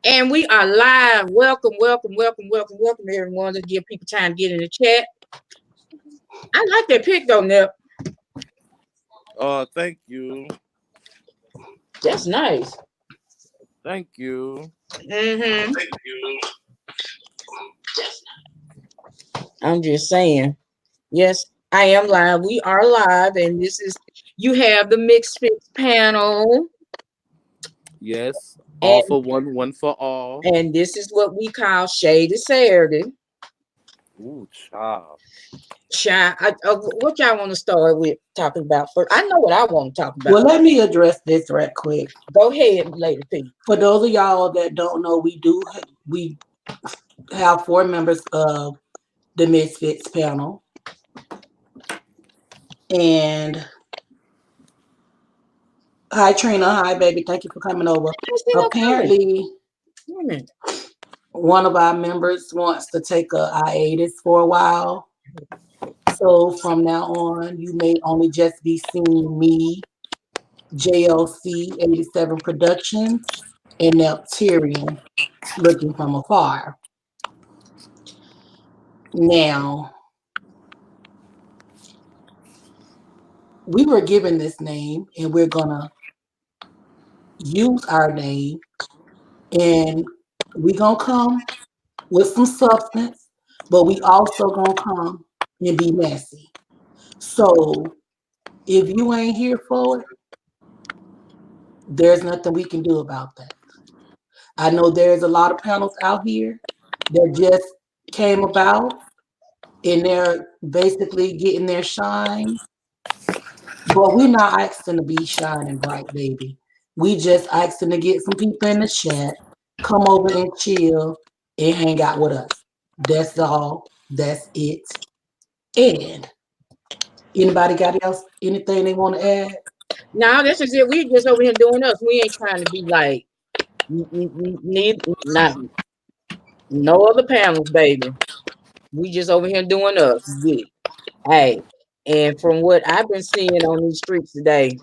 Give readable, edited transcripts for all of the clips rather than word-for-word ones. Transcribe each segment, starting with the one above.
And we are live. Welcome, welcome, welcome, welcome, welcome, everyone. Let's give people time to get in the chat. I like that pic though, Nip. Thank you. That's nice. Thank you. Mm-hmm. Thank you. I'm just saying. Yes, I am live. We are live, and this is you have the MisFits panel. Yes. All for one, one for all. And this is what we call Shady Saturday. Ooh, child. What y'all want to start with talking about first? I know what I want to talk about. Well, let me address this right quick. Go ahead, Lady P. For those of y'all that don't know, we have 4 members of the MisFits panel, and hi Trina, hi baby, thank you for coming over. Apparently, one of our members wants to take a hiatus for a while. So from now on, you may only just be seeing me, JLC 87 Productions, and Tyrion Looking From Afar. Now, we were given this name, and we're gonna use our name, and we're gonna come with some substance, but we also gonna come and be messy. So if you ain't here for it, there's nothing we can do about that. I know there's a lot of panels out here that just came about and they're basically getting their shine, but we're not asking to be shining bright, baby. We just asking to get some people in the chat, come over and chill and hang out with us. That's all. That's it. And anybody got else anything they want to add? No, this is it. We just over here doing us. We ain't trying to be like not no other panels, baby. We just over here doing us. Yeah. Hey, and from what I've been seeing on these streets today,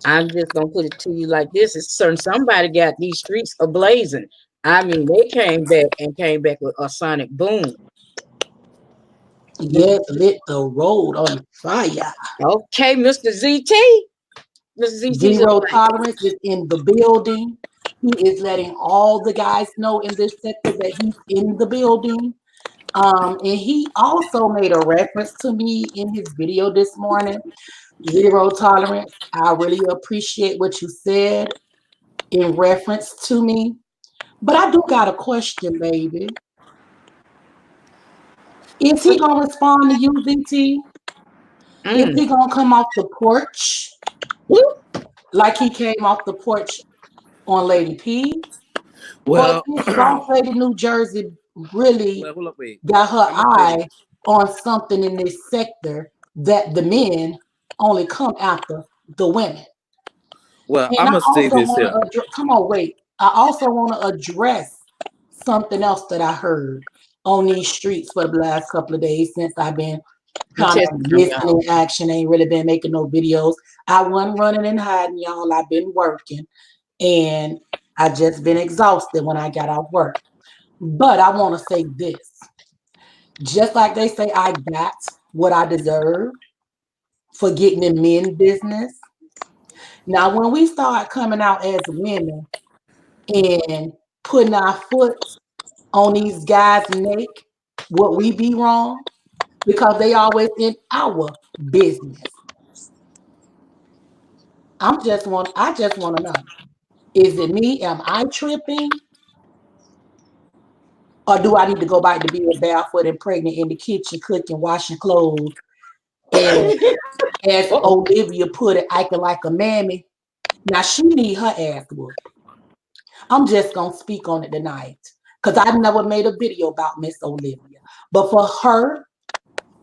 I'm just gonna put it to you like this: it's certain somebody got these streets ablazing. I mean, they came back with a sonic boom. Yes, lit the road on fire. Okay, Mr. ZT. Mr. ZT Zero Tolerance is in the building. He is letting all the guys know in this sector that he's in the building. And he also made a reference to me in his video this morning. Zero Tolerance. I really appreciate what you said in reference to me. But I do got a question, baby. Is he gonna respond to you, ZT? Is he gonna come off the porch like he came off the porch on Lady P? Well, this boss lady New Jersey really got her eye on something in this sector that the men only come after the women. Well, I'm gonna say this here. Come on, wait. I also want to address something else that I heard on these streets for the last couple of days since I've been kind of missing in action. Ain't really been making no videos. I wasn't running and hiding, y'all. I've been working, and I just been exhausted when I got off work. But I want to say this. Just like they say I got what I deserved for getting in men business. Now, when we start coming out as women and putting our foot on these guys' neck, would we be wrong? Because they always in our business. I just want to know. Is it me? Am I tripping? Or do I need to go back to being barefoot and pregnant in the kitchen, cooking, washing clothes? And as Olivia put it, acting like a mammy. Now she need her ass whooped. I'm just gonna speak on it tonight. Because I never made a video about Miss Olivia. But for her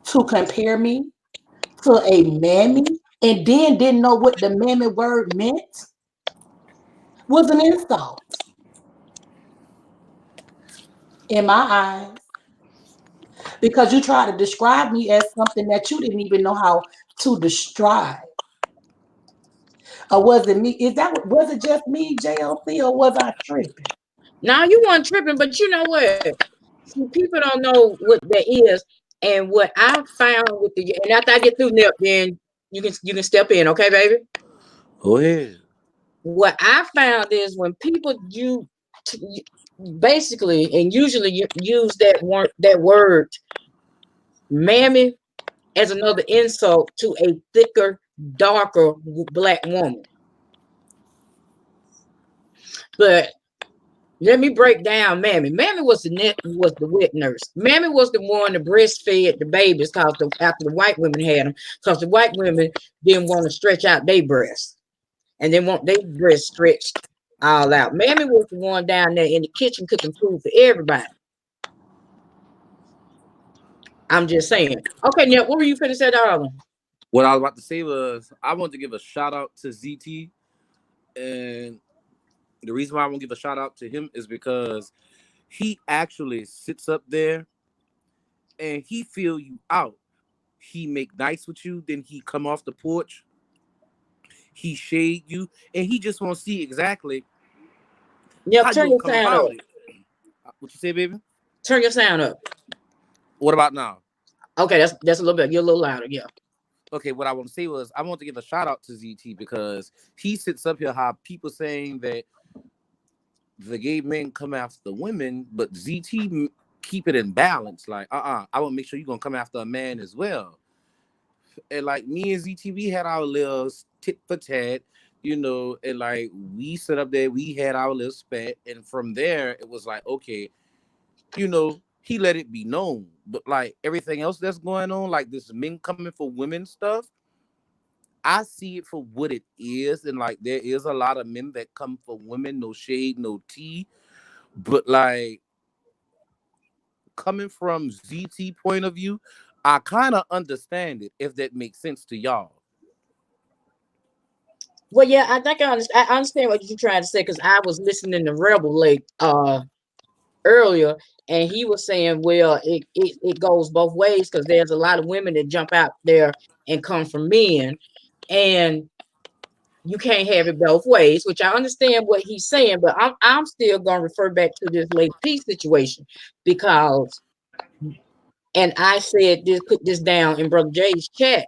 to compare me to a mammy and then didn't know what the mammy word meant was an insult. In my eyes. Because you try to describe me as something that you didn't even know how to describe. Or was it me? Was it just me, JLC, or was I tripping? Now you weren't tripping, but you know what? See, people don't know what that is, and what I found with the and after I get through Nip, then you can step in, okay, baby? Go ahead. What I found is when people basically and usually use that word mammy as another insult to a thicker, darker black woman. But let me break down Mammy. Mammy was the wet nurse. Mammy was the one that breastfed the babies after the white women had them, because the white women didn't want to stretch out their breasts, and they want their breasts stretched all out. Mammy was the one down there in the kitchen cooking food for everybody. I'm just saying. Okay, now what were you finna say, darling? What I was about to say was I want to give a shout out to ZT, and the reason why I want to give a shout out to him is because he actually sits up there and he feel you out. He make nice with you, then he come off the porch, he shade you, and he just want to see exactly Yep, how you turn gonna your come sound up. about it. What you say, baby? Turn your sound up. What about now? Okay, that's a little bit. You're a little louder. Yeah. Okay, what I want to say was I want to give a shout out to ZT because he sits up here how people saying that the gay men come after women, but ZT keep it in balance. Like, I want to make sure you're gonna come after a man as well. And like me and ZT, we had our little tit for tat, and like we sit up there, we had our little spat, and from there it was like, okay, he let it be known. But like everything else that's going on, like this men coming for women stuff, I see it for what it is, and like there is a lot of men that come for women, no shade, no tea, but like coming from ZT point of view, I kind of understand it if that makes sense to y'all. Well, yeah, I think I understand what you're trying to say, because I was listening to Rebel Lake earlier, and he was saying, well, it goes both ways, because there's a lot of women that jump out there and come from men, and you can't have it both ways, which I understand what he's saying, but I'm still gonna refer back to this Lady P situation, because, and I said this, put this down in Brother Jay's chat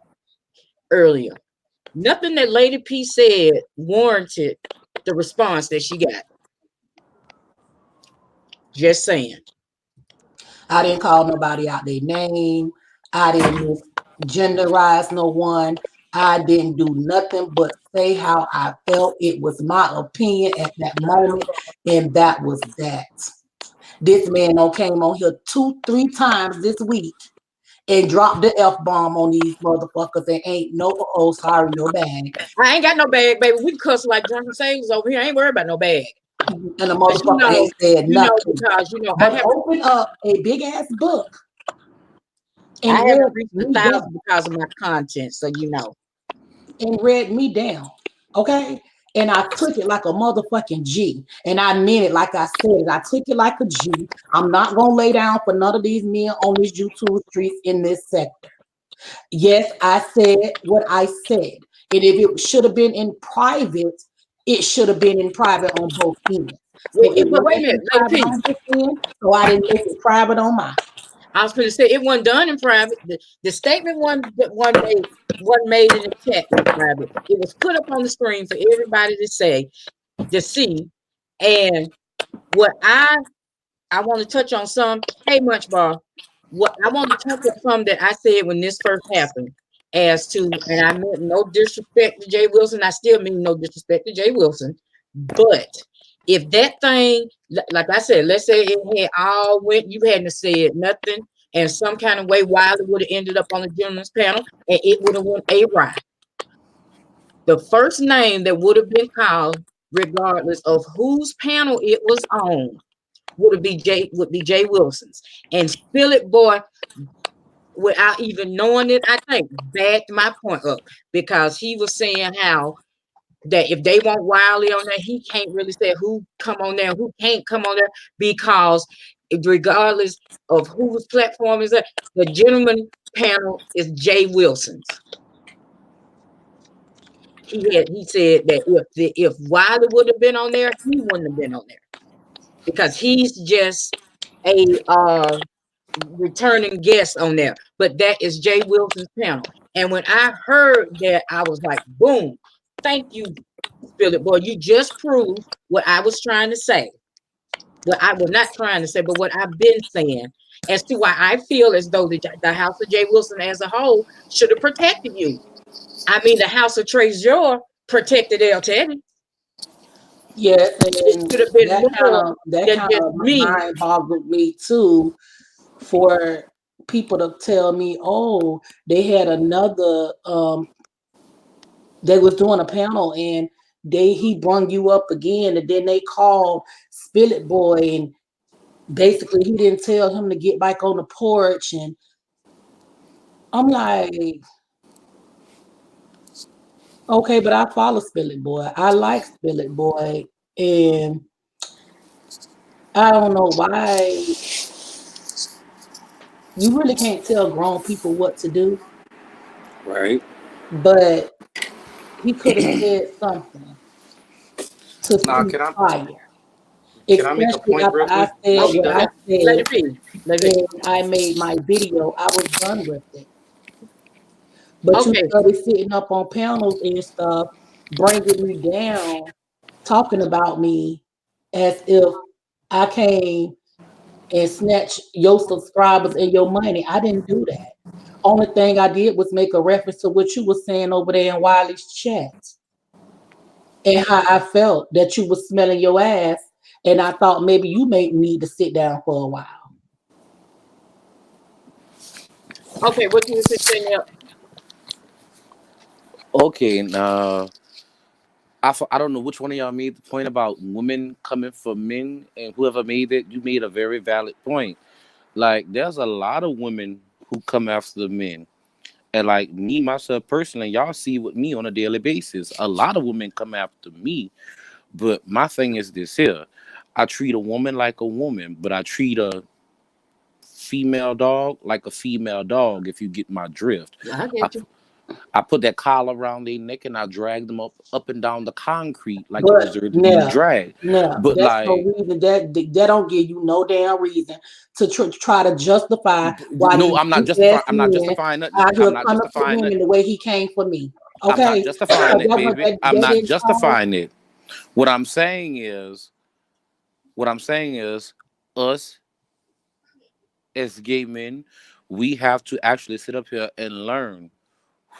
earlier. Nothing that Lady P said warranted the response that she got. Just saying. I didn't call nobody out their name. I didn't genderize no one. I didn't do nothing but say how I felt. It was my opinion at that moment, and that was that. This man came on here 2-3 times this week and dropped the F-bomb on these motherfuckers and ain't no, oh, sorry, no bag. I ain't got no bag, baby. We cuss like drunken sailors over here. I ain't worried about no bag. And the But motherfucker ain't said nothing. because I But have open up a big ass book I and read haven't reached me down. 1,000 because of my content, so And read me down. Okay? And I took it like a motherfucking G. And I meant it like I said it. I took it like a G. I'm not gonna lay down for none of these men on these YouTube streets in this sector. Yes, I said what I said. And if it should have been in private, it should have been in private on both ends. So it but wait a wasn't in minute, Lady private P. on this end, so I didn't make it private on mine. I was going to say it wasn't done in private. The statement one made in the chat in private. It was put up on the screen for everybody to see. And what I want to touch on hey Munch Bar, what I want to touch on some that I said when this first happened, as to, and I meant no disrespect to Jay Wilson. I still mean no disrespect to Jay Wilson, but if that thing, like I said, let's say it had all went, you hadn't said nothing, and some kind of way Wiley would have ended up on the gentleman's panel, and it would have went awry. The first name that would have been called, regardless of whose panel it was on, would be Jay Wilson's. And Spill It Boy, without even knowing it, I think backed my point up, because he was saying how that if they want Wiley on there, he can't really say who come on there, who can't come on there, because regardless of whose platform is that, the gentleman panel is Jay Wilson's. He said that if Wiley would have been on there, he wouldn't have been on there because he's just a returning guest on there. But that is Jay Wilson's panel. And when I heard that, I was like, boom, thank you, Philip Boy. You just proved what I was trying to say. What I was not trying to say, but what I've been saying as to why I feel as though the house of Jay Wilson as a whole should have protected you. I mean, the house of Trezor protected El Teddy. Yes, It and should have been that kind more of that than kind just of me. mind boggled me too. For people to tell me, oh, they had another they was doing a panel and he brung you up again, and then they called Spill It Boy, and basically he didn't tell him to get back on the porch. And I'm like, okay, but I follow Spill It Boy. I like Spill It Boy, and I don't know why you really can't tell grown people what to do, Right. but he could have said something to Now, cease fire, can I make a especially point after real I quick said when she Okay, what I done? let said it be. Let it. and I made my video. I was done with it. But you Okay, started sitting up on panels and stuff, bringing me down, talking about me as if I came and snatched your subscribers and your money. I didn't do that. Only thing I did was make a reference to what you were saying over there in Wiley's chat and how I felt that you was smelling your ass. And I thought maybe you may need to sit down for a while. okay, what you were saying now? Okay, now I don't know which one of y'all made the point about women coming for men, and whoever made it, you made a very valid point. Like, there's a lot of women who come after the men. And like me, myself personally, y'all see with me on a daily basis. A lot of women come after me. But my thing is this here. I treat a woman like a woman, but I treat a female dog like a female dog, if you get my drift. I I, get you. I put that collar around their neck and I drag them up and down the concrete like they But deserve to be no, dragged. no, But that's no like, reason. That don't give you no damn reason to try to justify why no, these I'm not weak ass justifying. I'm not men justifying nothing. out I'm here not coming for justifying women the nothing. way he came for me. I'm not Okay, justifying it, baby. I'm that not didn't cause. justifying it. What I'm saying is, what I'm saying is, us as gay men, we have to actually sit up here and learn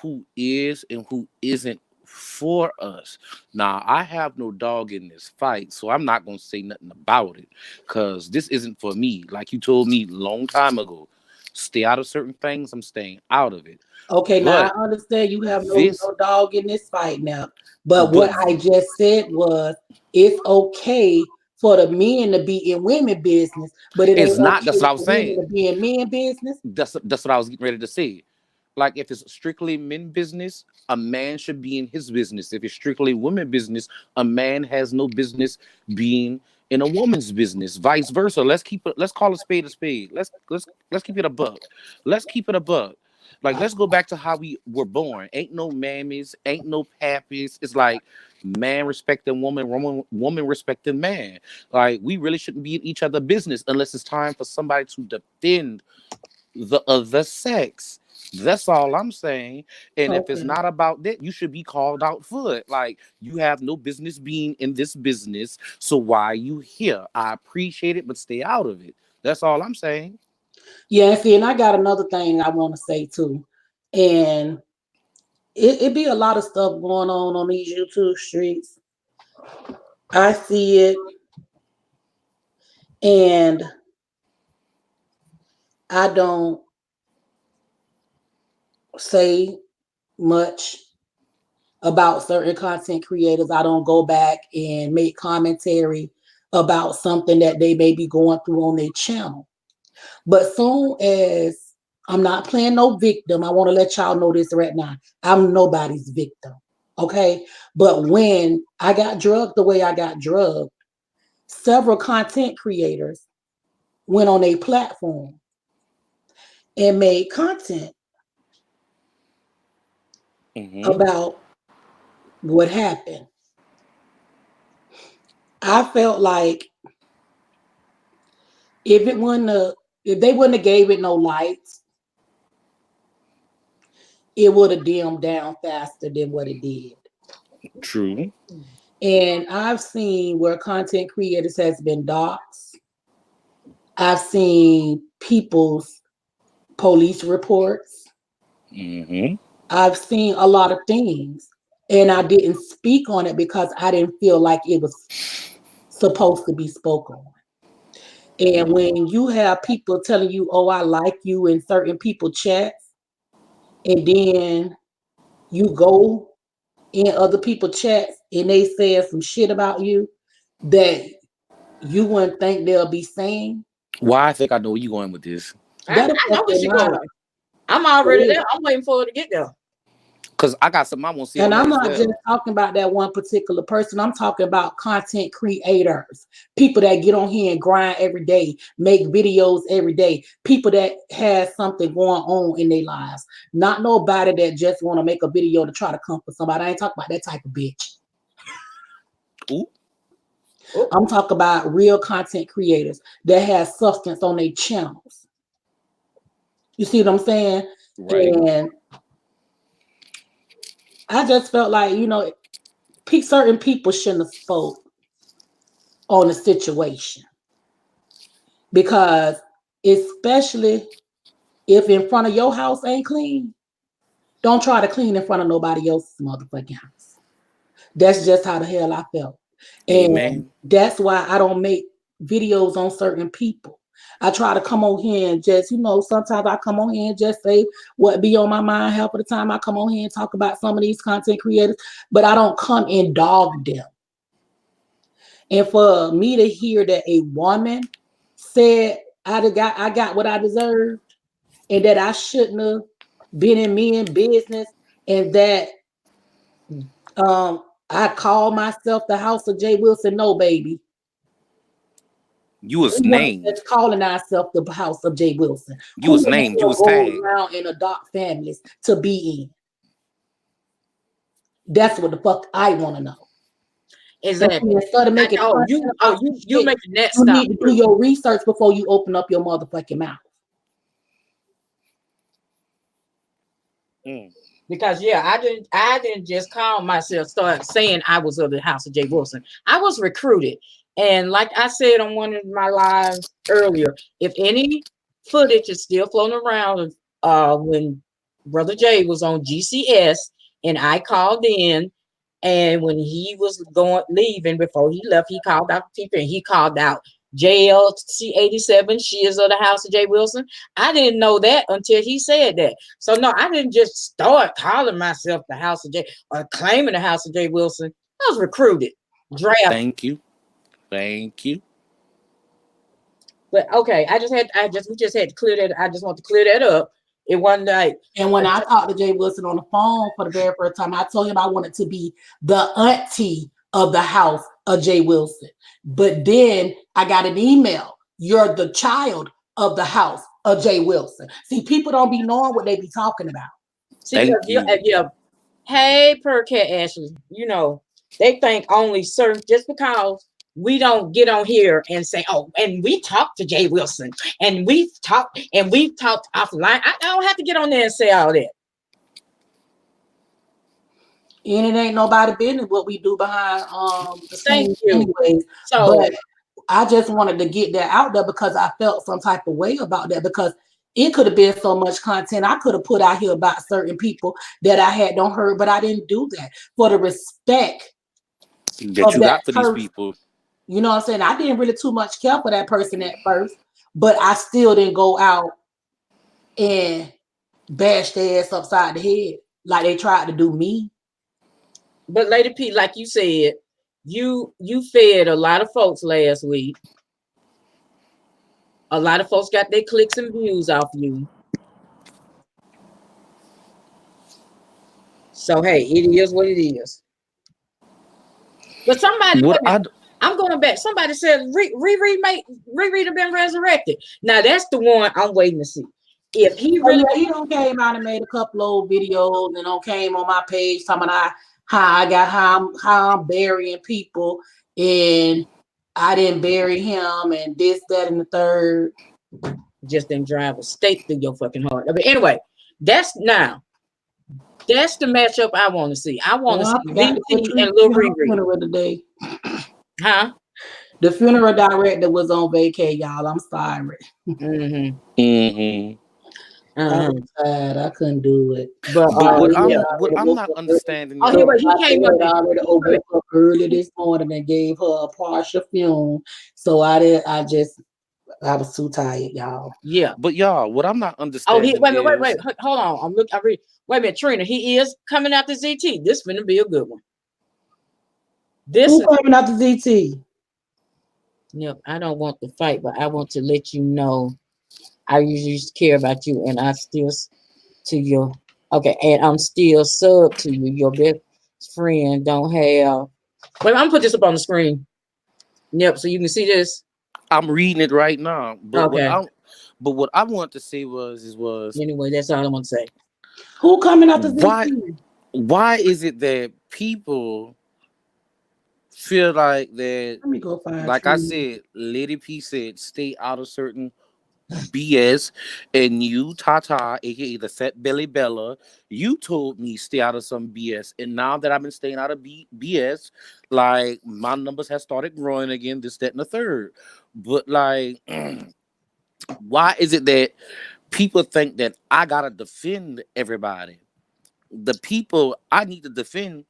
who is and who isn't for us. Now, I have no dog in this fight, so I'm not gonna say nothing about it because this isn't for me. Like you told me long time ago, stay out of certain things. I'm staying out of it. Okay, now But I understand you have this, no dog in this fight now. But but what I just said was it's okay for the men to be in women business, but it it's ain't not. That's okay what I was for women saying. to be in men business. That's what I was getting ready to say. Like if it's strictly men business, a man should be in his business. If it's strictly women business, a man has no business being in a woman's business. Vice versa. Let's call a spade a spade. Let's keep it a buck. Let's keep it a buck. Like let's go back to how we were born. Ain't no mammies, ain't no pappies. It's like man respecting woman, woman respecting man. Like we really shouldn't be in each other business unless it's time for somebody to defend the other sex. That's all I'm saying. And if it's Okay. not about that, you should be called out for it. Like you have no business being in this business. So why are you here? I appreciate it, but stay out of it. That's all I'm saying. Yeah, and see, and I got another thing I want to say too. And it be a lot of stuff going on these YouTube streets. I see it, and I don't say much about certain content creators. I don't go back and make commentary about something that they may be going through on their channel. But soon as I'm not playing no victim, I want to let y'all know this right now. I'm nobody's victim. Okay. But when I got drugged the way I got drugged, several content creators went on a platform and made content Mm-hmm. about what happened? I felt like if they wouldn't have gave it no lights, it would have dimmed down faster than what it did. True. And I've seen where content creators has been doxxed. I've seen people's police reports. Mm-hmm. I've seen a lot of things. And I didn't speak on it because I didn't feel like it was supposed to be spoken on. And when you have people telling you, oh, I like you in certain people chats, and then you go in other people chats and they say some shit about you that you wouldn't think they'll be saying. Why I think I know where you going with this. I know where she going. I'm already there. I'm waiting for her to get there. Because I got something I want to see. And I'm not just talking about that one particular person. I'm talking about content creators, people that get on here and grind every day, make videos every day, people that has something going on in their lives. Not nobody that just want to make a video to try to comfort somebody. I ain't talking about that type of bitch. Ooh. I'm talking about real content creators that has substance on their channels. You see what I'm saying? Right. And I just felt like, certain people shouldn't have spoke on the situation. Because especially if in front of your house ain't clean, don't try to clean in front of nobody else's motherfucking house. That's just how the hell I felt. And that's why I don't make videos on certain people. I try to come on here and just, sometimes I come on here and just say what be on my mind. Half of the time I come on here and talk about some of these content creators, but I don't come and dog them. And for me to hear that a woman said I got what I deserved and that I shouldn't have been in men business and that I call myself the House of Jay Wilson. No, baby. You was named. That's calling ourselves the House of Jay Wilson. You was named. You was tagged. Around and adopt families to be in. That's what the fuck I want to know. Exactly. Instead of making you making that you need to do your research before you open up your motherfucking mouth. Because I didn't just call myself, start saying I was of the House of Jay Wilson. I was recruited. And like I said on one of my lives earlier, if any footage is still floating around when Brother Jay was on GCS and I called in, and when he was leaving, before he left, he called out people and he called out JLC 87, she is of the House of Jay Wilson. I didn't know that until he said that. So no, I didn't just start calling myself the House of Jay or claiming the House of Jay Wilson. I was recruited, drafted. Thank you. But okay, we just had to clear that. I just want to clear that up. It wasn't like. And when I talked to Jay Wilson on the phone for the very first time, I told him I wanted to be the auntie of the House of Jay Wilson. But then I got an email. You're the child of the House of Jay Wilson. See, people don't be knowing what they be talking about. See, hey, Percat Ashley, they think only certain, just because we don't get on here and say, oh, and we talked to Jay Wilson and we've talked offline. I don't have to get on there and say all that. And it ain't nobody business what we do behind the scenes anyways. So, but I just wanted to get that out there because I felt some type of way about that, because it could have been so much content I could have put out here about certain people that I had don't heard, but I didn't do that for the respect that you got for these people. You know what I'm saying? I didn't really too much care for that person at first, but I still didn't go out and bash their ass upside the head like they tried to do me. But Lady P, like you said, you fed a lot of folks last week. A lot of folks got their clicks and views off you. So hey, it is what it is. But somebody, I'm going back. Somebody said Riri have been resurrected. Now that's the one I'm waiting to see. If he really he don't came out and made a couple old videos and came on my page talking about how I'm burying people and I didn't bury him and this, that, and the third. Just didn't drive a stake through your fucking heart. But anyway, that's the matchup I want to see. I want to see I forgot to put VT and Treat Lil on Riri. funeral today. Huh? The funeral director was on vacay, y'all. I'm sorry. Mm-hmm. Mm-hmm. I was tired. I couldn't do it. But What I'm not understanding, oh, here, y'all. but he came up. I already woke up early this morning and gave her a partial funeral. So I was too tired, y'all. Yeah. But y'all, what I'm not Oh, understanding wait. Hold on. Wait a minute, Trina. He is coming out to ZT. This is gonna be a good one. Who coming out to ZT? Yep. I don't want to fight, but I want to let you know I usually care about you, and I still to your and I'm still sub to you. Your best friend don't have. Wait, I'm gonna put this up on the screen. Yep, so you can see this. I'm reading it right now. But Okay. what I want to say was anyway, that's all I want to say. Who coming out to ZT? Why is it that people feel like that? Let me go find. Like I said, Lady P said, stay out of certain BS, and you, Tata, aka the Fat Belly Bella, you told me stay out of some BS, and now that I've been staying out of BS, like my numbers have started growing again, this, that, and the third. But like, why is it that people think that I gotta defend everybody? The people I need to defend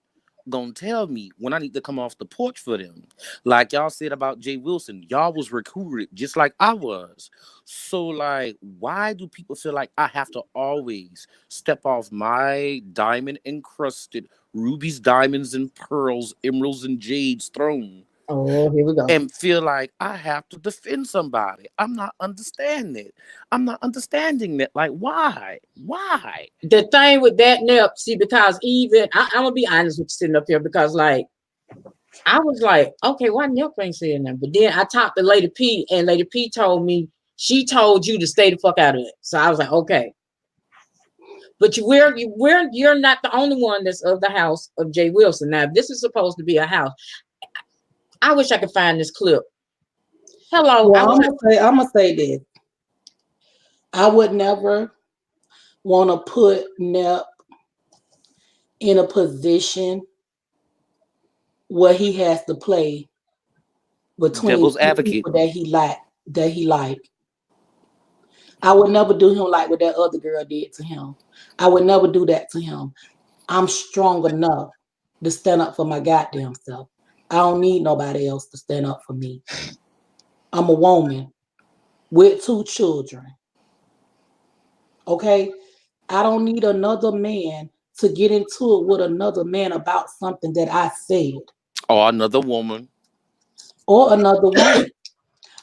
gonna tell me when I need to come off the porch for them. Like y'all said about Jay Wilson, y'all was recruited just like I was. So like, why do people feel like I have to always step off my diamond encrusted rubies, diamonds, and pearls, emeralds, and jades throne? Oh, here we go. And feel like I have to defend somebody. I'm not understanding it. I'm not understanding that. Like, why? Why? The thing with that, Nep, see, because even I'm gonna be honest with you sitting up here, because like I was like, okay, why Nep ain't saying that? But then I talked to Lady P, and Lady P told me she told you to stay the fuck out of it. So I was like, okay. But you're not the only one that's of the house of Jay Wilson. Now, if this is supposed to be a house, I wish I could find this clip. Hello. Well, I'm gonna say this. I would never want to put Nep in a position where he has to play between Devil's advocate. people that he like. I would never do him like what that other girl did to him. I would never do that to him. I'm strong enough to stand up for my goddamn self. I don't need nobody else to stand up for me. I'm a woman with 2 children. Okay? I don't need another man to get into it with another man about something that I said. Or another woman. Or another woman.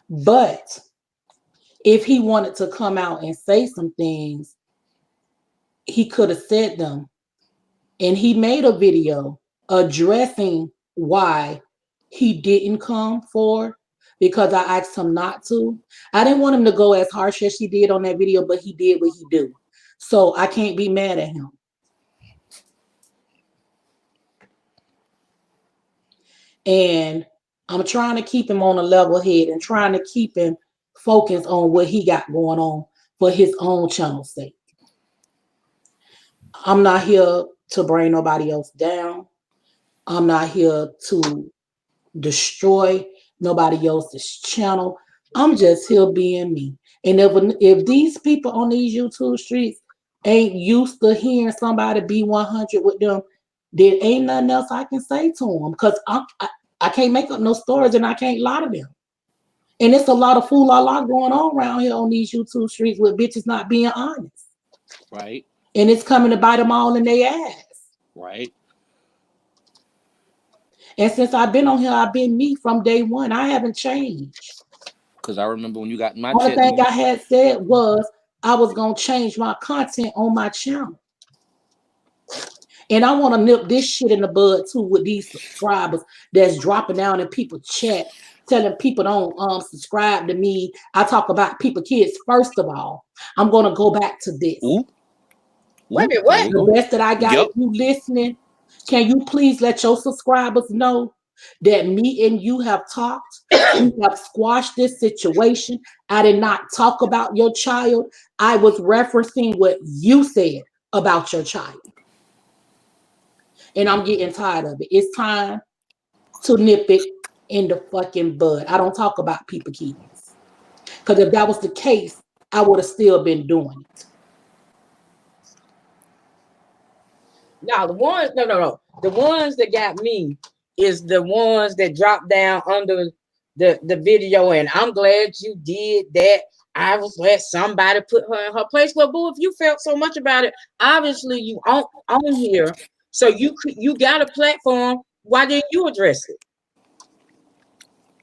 But if he wanted to come out and say some things, he could have said them. And he made a video addressing why he didn't come forward, because I asked him not to. I didn't want him to go as harsh as he did on that video, but he did what he do. So I can't be mad at him. And I'm trying to keep him on a level head and trying to keep him focused on what he got going on for his own channel's sake. I'm not here to bring nobody else down. I'm not here to destroy nobody else's channel. I'm just here being me. And if these people on these YouTube streets ain't used to hearing somebody be 100 with them, there ain't nothing else I can say to them, because I can't make up no stories and I can't lie to them. And it's a lot of fool la la going on around here on these YouTube streets with bitches not being honest. Right. And it's coming to bite them all in their ass. Right. And since I've been on here, I've been me from day one. I haven't changed. Because I remember when you got in my Only chat. thing I had said was I was going to change my content on my channel. And I want to nip this shit in the bud too with these subscribers that's dropping down in people's chat, telling people don't subscribe to me. I talk about people, kids. First of all, I'm going to go back to this. Ooh. Wait a minute, what? The best that I got, if you listening, Can you please let your subscribers know that me and you have talked? We have squashed this situation. I did not talk about your child. I was referencing what you said about your child. And I'm getting tired of it. It's time to nip it in the fucking bud. I don't talk about people kids. Because if that was the case, I would have still been doing it. Now the ones, no. The ones that got me is the ones that dropped down under the video, and I'm glad you did that. I was glad somebody put her in her place. Well, boo, if you felt so much about it, obviously you on here, so you got a platform. Why didn't you address it?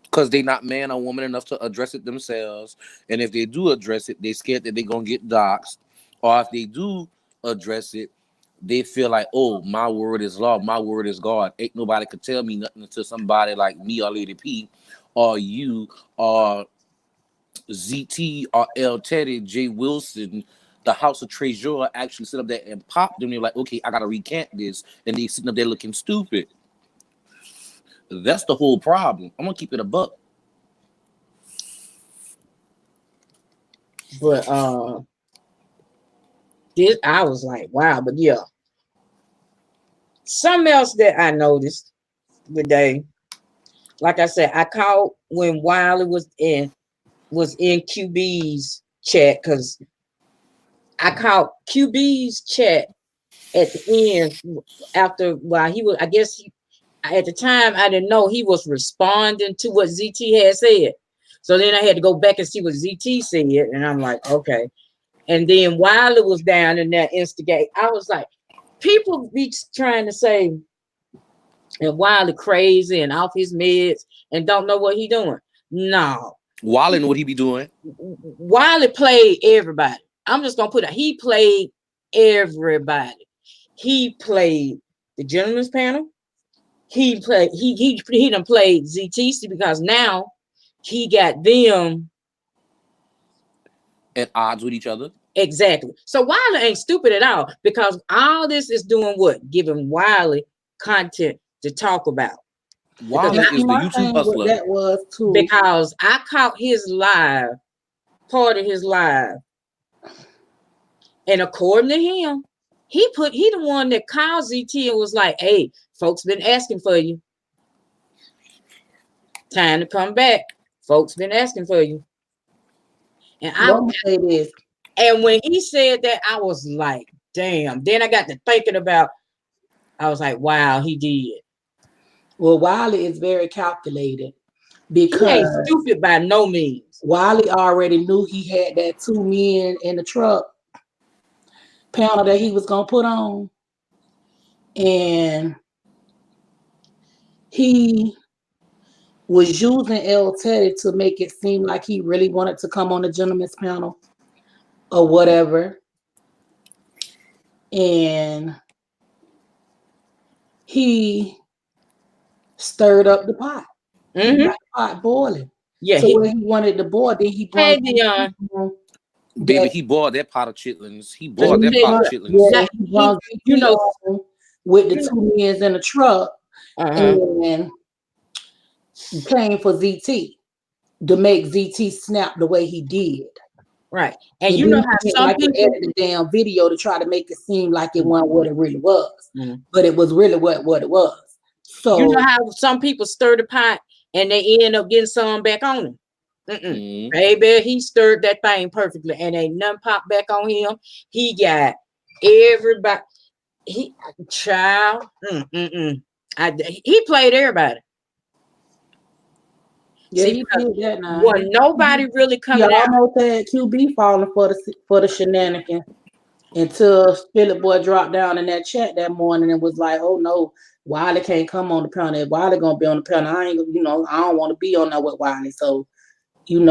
Because they not man or woman enough to address it themselves. And if they do address it, they scared that they're going to get doxxed. Or if they do address it, they feel like, oh, my word is law. My word is God. Ain't nobody could tell me nothing until somebody like me or Lady P or you or ZT or L. Teddy, J. Wilson, the House of Treasure actually sit up there and pop them. They're like, okay, I got to recant this. And they sitting up there looking stupid. That's the whole problem. I'm going to keep it a buck. But this, I was like, wow. But yeah, something else that I noticed today, like I said, I caught when Wiley was in QB's chat, because I caught QB's chat at the end after, while he was, I guess at the time I didn't know he was responding to what ZT had said. So then I had to go back and see what ZT said, and I'm like, okay. And then Wiley was down in that instigate. I was like, people be trying to say, and Wiley crazy and off his meds and don't know what he doing. No. Wiley know what he be doing. Wiley played everybody. I'm just gonna put it. He played everybody. He played the gentleman's panel. He played. He done played ZTC, because now he got them at odds with each other. Exactly. So Wiley ain't stupid at all, because all this is doing what? Giving Wiley content to talk about. Wiley is the YouTube hustler. That was too. Because I caught his live, part of his live, and according to him, he the one that called ZT and was like, hey, folks been asking for you. Time to come back. Folks been asking for you. And say this. And when he said that, I was like, damn. Then I got to thinking about, I was like, wow, he did. Well, Wiley is very calculated, because he ain't stupid by no means. Wiley already knew he had that 2 men in the truck panel that he was gonna put on, and he was using L. Teddy to make it seem like he really wanted to come on the gentleman's panel or whatever, and he stirred up the pot. Mm-hmm. The pot boiling. Yeah. So when he wanted the boil, then he brought baby, he boiled that pot of chitlins. He boiled that pot of chitlins. Yeah, he brought, you know, with the 2 men in the truck, and playing for ZT to make ZT snap the way he did. Right. And you know how some people edit the damn video to try to make it seem like it wasn't what it really was. But it was really what it was. So you know how some people stir the pot and they end up getting some back on them. Baby, he stirred that thing perfectly, and ain't nothing popped back on him. He got everybody. He child. He played everybody. Yeah, see, he did that now. Wasn't nobody really coming out. Almost had QB falling for the shenanigans, until Philip Boy dropped down in that chat that morning and was like, "Oh no, Wiley can't come on the panel. Wiley gonna be on the panel. I ain't, I don't want to be on that with Wiley." So, he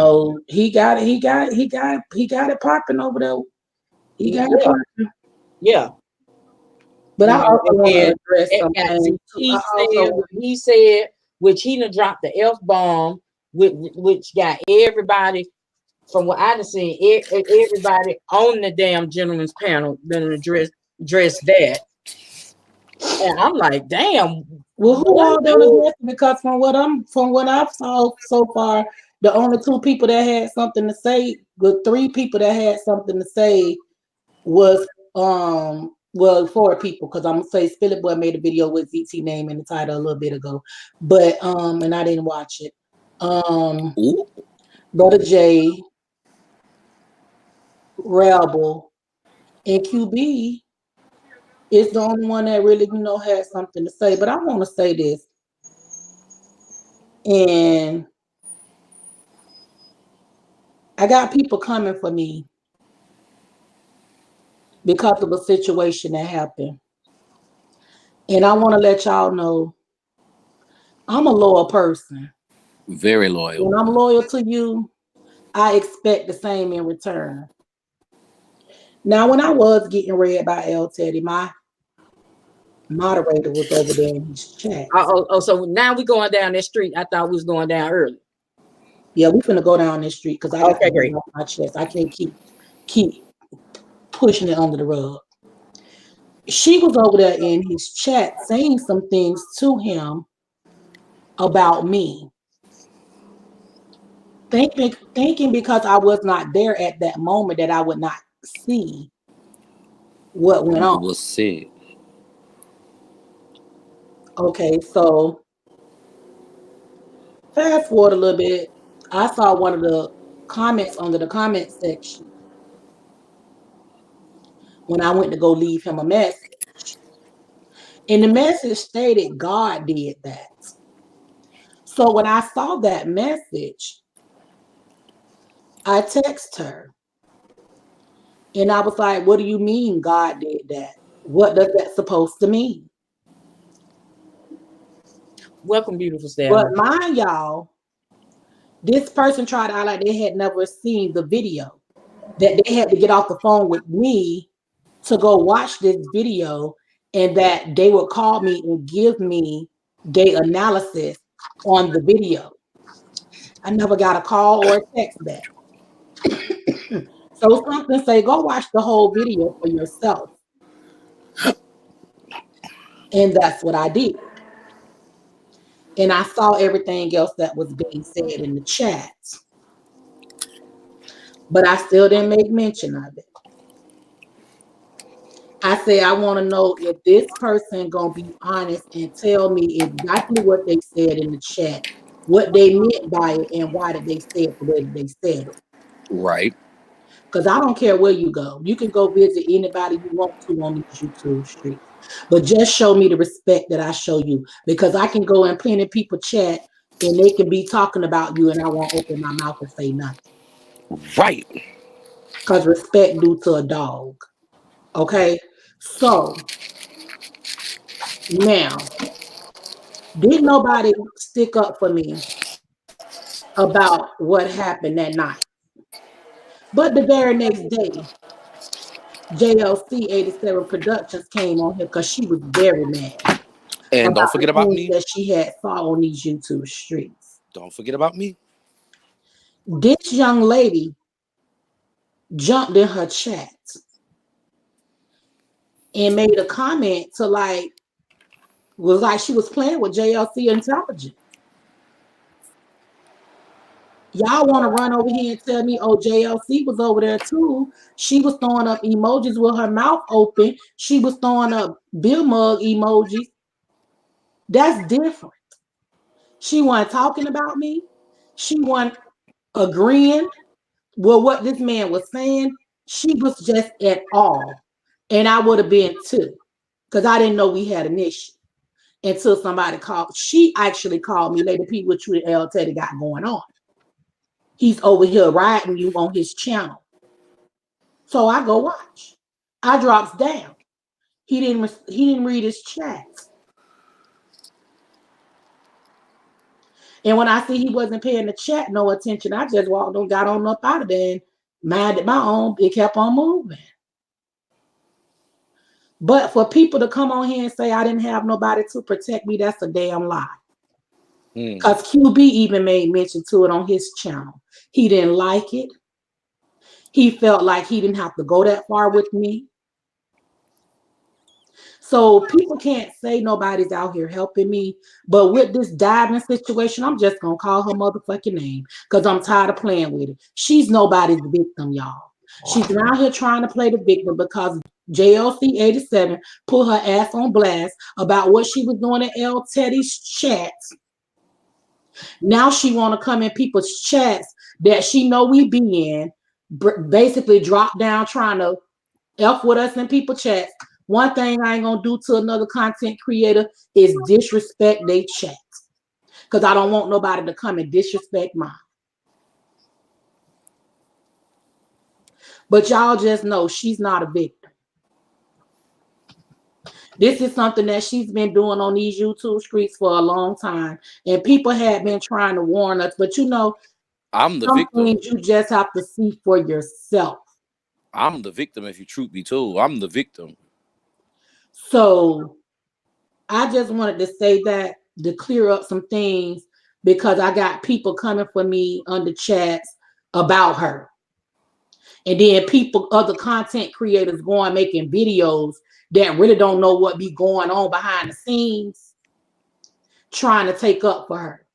got it popping over there. He got it popping. Yeah. But I also want to address something. He said, which he done dropped the F-bomb, which got everybody, from what I've seen, everybody on the damn gentleman's panel gonna address that. And I'm like, damn. Well, who Boy, all done dude. aggressive? Because from what I've saw so far, the only two people that had something to say, the three people that had something to say was well, four people, because I'm gonna say Philip Boy made a video with ZT name in the title a little bit ago. But and I didn't watch it. Ooh. Brother J, Rebel, and QB is the only one that really, had something to say. But I want to say this, and I got people coming for me because of a situation that happened. And I want to let y'all know I'm a loyal person. Very loyal. When I'm loyal to you, I expect the same in return. Now, when I was getting read by L Teddy, my moderator was over there in his chat. So now we going down that street. I thought we was going down early. Yeah, we finna go down this street because I got to Okay, get it great. off my chest. I can't keep pushing it under the rug. She was over there in his chat saying some things to him about me, thinking because I was not there at that moment that I would not see what went on. What was said? Okay, so fast forward a little bit. I saw one of the comments under the comment section when I went to go leave him a message. And the message stated God did that. So when I saw that message, I texted her and I was like, what do you mean God did that? What does that supposed to mean? Welcome, beautiful But Sally. mind y'all, this person tried to act like they had never seen the video, that they had to get off the phone with me to go watch this video, and that they would call me and give me their analysis on the video. I never got a call or a text back. So something say, go watch the whole video for yourself. And that's what I did. And I saw everything else that was being said in the chat, but I still didn't make mention of it. I said, I want to know if this person gonna be honest and tell me exactly what they said in the chat, what they meant by it, and why did they say it the way that they said it. Right. Because I don't care where you go. You can go visit anybody you want to on these YouTube streets. But just show me the respect that I show you. Because I can go and plenty people chat and they can be talking about you and I won't open my mouth and say nothing. Right. Because respect due to a dog. Okay? So now, did nobody stick up for me about what happened that night? But the very next day, JLC 87 Productions came on here because she was very mad And about don't the forget about things me. that she had saw on these YouTube streets. Don't forget about me. This young lady jumped in her chat and made a comment to was like she was playing with JLC intelligence. Y'all want to run over here and tell me, oh, JLC was over there too. She was throwing up emojis with her mouth open. She was throwing up bill mug emojis. That's different. She wasn't talking about me. She wasn't agreeing with what this man was saying. She was just at all. And I would have been too, because I didn't know we had an issue until somebody called. She actually called me, Lady P, what you and L Teddy got going on. He's over here riding you on his channel. So I go watch. I drops down. He didn't read his chat. And when I see he wasn't paying the chat no attention, I just walked on, got on up out of there and minded my own. It kept on moving. But for people to come on here and say I didn't have nobody to protect me, that's a damn lie. Because QB even made mention to it on his channel. He didn't like it. He felt like he didn't have to go that far with me. So people can't say nobody's out here helping me. But with this diving situation, I'm just gonna call her motherfucking name because I'm tired of playing with it. She's nobody's victim, y'all. She's around here trying to play the victim because JLC 87 put her ass on blast about what she was doing in L Teddy's chats. Now she want to come in people's chats that she know we be in, basically drop down trying to F with us in people chats. One thing I ain't gonna do to another content creator is disrespect their chat. Because I don't want nobody to come and disrespect mine. But y'all just know she's not a victim. This is something that she's been doing on these YouTube streets for a long time. And people have been trying to warn us. But you know, I'm the some victim. things you just have to see for yourself. I'm the victim, if you truth be told. I'm the victim. So I just wanted to say that to clear up some things because I got people coming for me on the chats about her. And then people, other content creators going making videos that really don't know what be going on behind the scenes, trying to take up for her.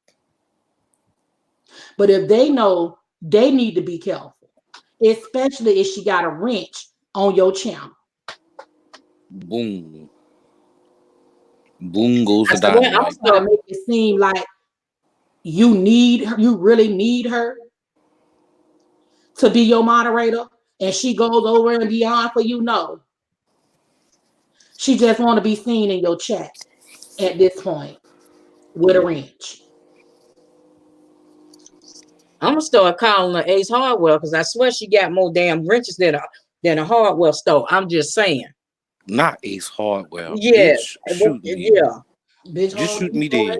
But if they know, they need to be careful, especially if she got a wrench on your channel. Boom. Boom goes the I'm dynamite. gonna make it seem like you need her, you really need her to be your moderator, and she goes over and beyond for you. No, she just want to be seen in your chat at this point with a wrench. I'm gonna start calling her Ace Hardware because I swear she got more damn wrenches than a hardware store. I'm just saying. Not Ace Hardware. Yeah, Bitch, shoot me. yeah. Bitch, Just shoot me dead.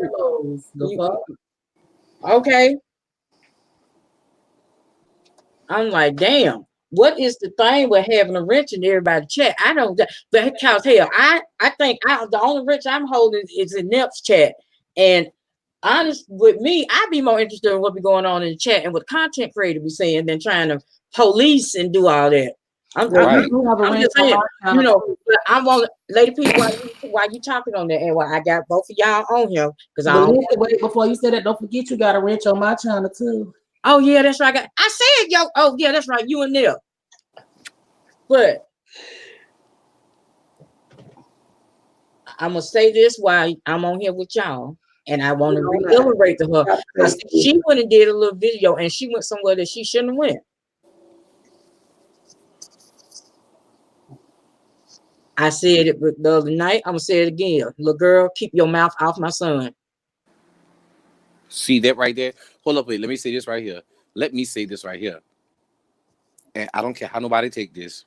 The fuck? Okay. I'm like, damn. What is the thing with having a wrench in everybody's chat? I don't. Because hell, I think the only wrench I'm holding is in Nep's chat, and honest with me, I'd be more interested in what be going on in the chat and what content creator be saying than trying to police and do all that. I'm just saying, you know, but I want Lady P, why you talking on that? And why I got both of y'all on here because I don't. Wait, before you say that, don't forget you got a wrench on my channel too. Oh yeah, that's right. I said yo. Oh yeah, that's right. You and Neil. But I'm gonna say this while I'm on here with y'all, and I want to reiterate to her. I said she went and did a little video, and she went somewhere that she shouldn't have went. I said it the other night. I'm gonna say it again. Little girl, keep your mouth off my son. See that right there? Hold up, wait. Let me say this right here. Let me say this right here. And I don't care how nobody take this.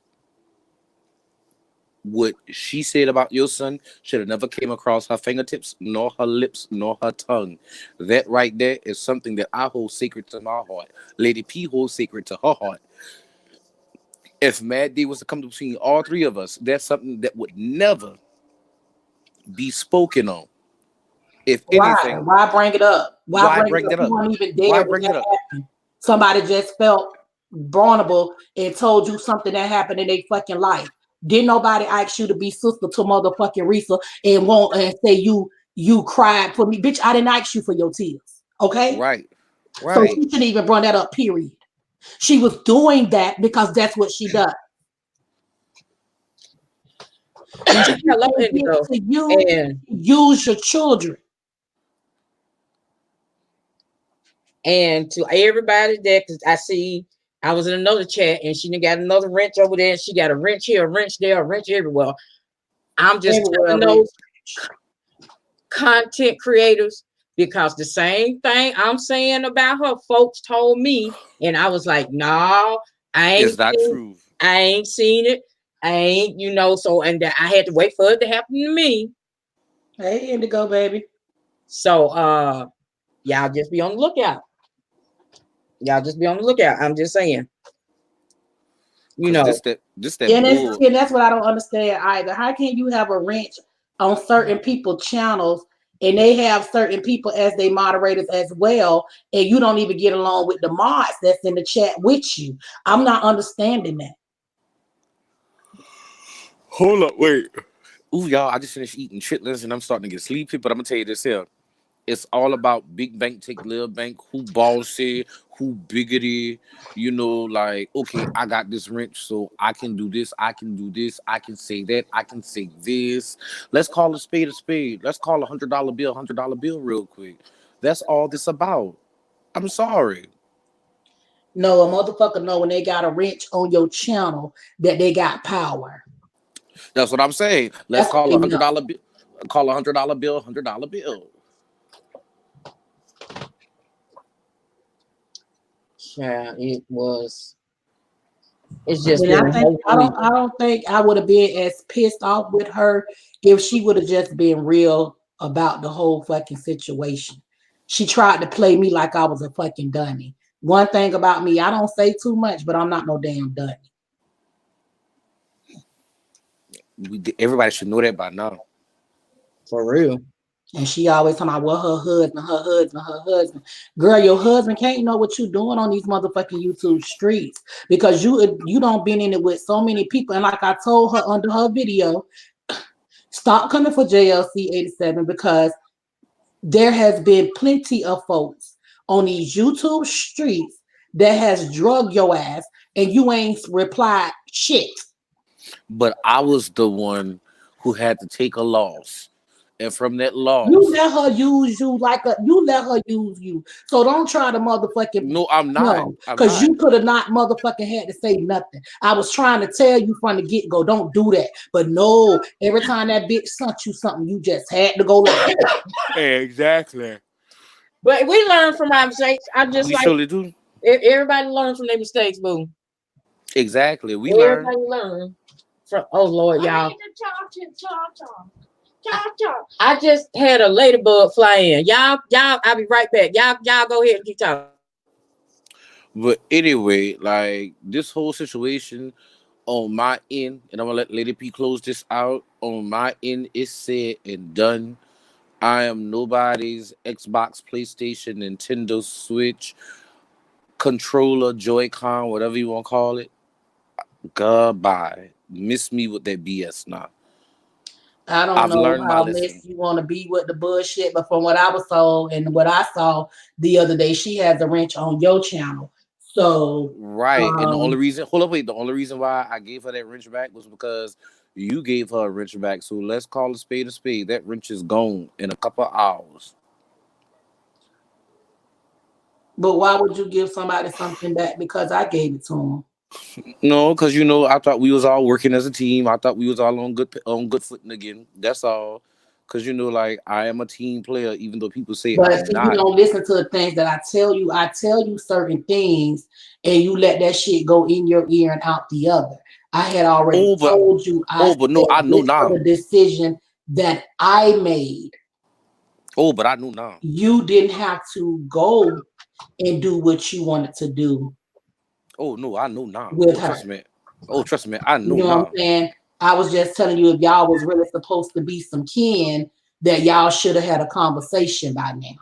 What she said about your son should have never came across her fingertips, nor her lips, nor her tongue. That right there is something that I hold sacred to my heart. Lady P holds sacred to her heart. If Mad D was to come between all three of us, that's something that would never be spoken on. If anything, why bring it up? Why bring it up? You weren't even there. Why bring it up? Somebody just felt vulnerable and told you something that happened in their fucking life. Didn't nobody ask you to be sister to motherfucking Risa and won't and say you cried for me, bitch? I didn't ask you for your tears, okay? Right. So she shouldn't even bring that up. Period. She was doing that because that's what she does. Hello, Indigo. And use your children. And to everybody there, because I see I was in another chat and she got another wrench over there. And she got a wrench here, a wrench there, a wrench everywhere. I'm just telling those content creators because the same thing I'm saying about her, folks told me, and I was like, no, I ain't. It's not true. I ain't seen it. I ain't, you know. So, and I had to wait for it to happen to me. Hey, Indigo, baby. So, y'all just be on the lookout. Y'all just be on the lookout. I'm just saying. You know, and that's what I don't understand either. How can you have a wrench on certain people's channels and they have certain people as they moderators as well, and you don't even get along with the mods that's in the chat with you? I'm not understanding that. Hold up, wait. Ooh, y'all, I just finished eating chitlins and I'm starting to get sleepy, but I'm gonna tell you this here. It's all about big bank take little bank, who bossy, who biggity, like, okay, I got this wrench, so I can do this, I can do this, I can say that, I can say this. Let's call a spade a spade. Let's call $100 bill real quick. That's all this about. I'm sorry. No, a motherfucker know when they got a wrench on your channel that they got power. That's what I'm saying. Let's That's what call they a hundred know. dollar bill. Call $100 bill, $100 bill. Yeah, it was. It's just And I been a think hate week. I don't think I would have been as pissed off with her if she would have just been real about the whole fucking situation. She tried to play me like I was a fucking dummy. One thing about me, I don't say too much, but I'm not no damn dummy. Everybody should know that by now. For real. And she always talking about well, her husband, her husband. Girl, your husband can't know what you doing on these motherfucking YouTube streets because you don't been in it with so many people. And like I told her under her video, stop coming for JLC 87 because there has been plenty of folks on these YouTube streets that has drug your ass and you ain't replied shit. But I was the one who had to take a loss. And from that You loss, let her use you you let her use you. So don't try to motherfucking no, I'm not. no, I'm because not. you could have not motherfucking had to say nothing. I was trying to tell you from the get go, don't do that. But no, every time that bitch sent you something, you just had to go live. Exactly. But we learn from our mistakes. I'm just We like surely do. everybody learns from their mistakes, boo. Exactly. We learn. Everybody learn from. Oh Lord, y'all. I just had a ladybug fly in. Y'all. I'll be right back. Y'all go ahead and keep talking. But anyway, like this whole situation on my end, and I'm gonna let Lady P close this out. On my end, it's said and done. I am nobody's Xbox, PlayStation, Nintendo Switch, controller, Joy-Con, whatever you want to call it. Goodbye. Miss me with that BS now. I don't I've know learned my how Miss lesson. you want to be with the bullshit, but from what I was told and what I saw the other day, she has a wrench on your channel. So Right. And the only um reason, hold up, wait, the only reason why I gave her that wrench back was because you gave her a wrench back. So let's call a spade a spade. That wrench is gone in a couple of hours. but why would you give somebody something back because I gave it to them? No, because I thought we was all working as a team. I thought we was all on good footing again. That's all. Because like I am a team player, even though people say But I'm see, you not. don't listen to the things that I tell you. I tell you certain things, and you let that shit go in your ear and out the other. I had already Oh, but told you. I no, said I know this was now. a decision that I made. Oh, but I know now. You didn't have to go and do what you wanted to do Oh no, I know now. with Oh, her. trust me. Oh, trust me. I You know know what I'm now. saying? I was just telling you if y'all was really supposed to be some kin, that y'all should have had a conversation by now.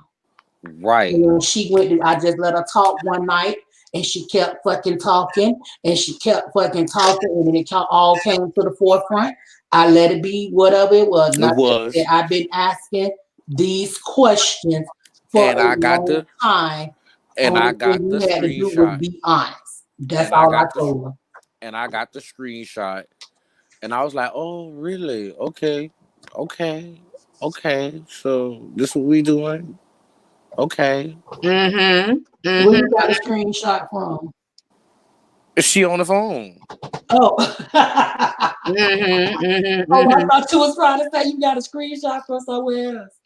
Right. And when she went to, I just let her talk one night and she kept fucking talking and she kept fucking talking and then all came to the forefront. I let it be whatever it was. And I It just said, was. I've been asking these questions for And a I got long the time. and Only I thing got the you had to do was screenshot. be honest. That's And I all I got the told her. and I got the screenshot. And I was like, oh really? Okay. Okay. Okay. So this what we doing? Okay. Mm-hmm. Where Mm-hmm. you got a screenshot from? Is she on the phone? Oh. Mm-hmm. Mm-hmm. Oh, I Mm-hmm. thought you was trying to say you got a screenshot from somewhere else.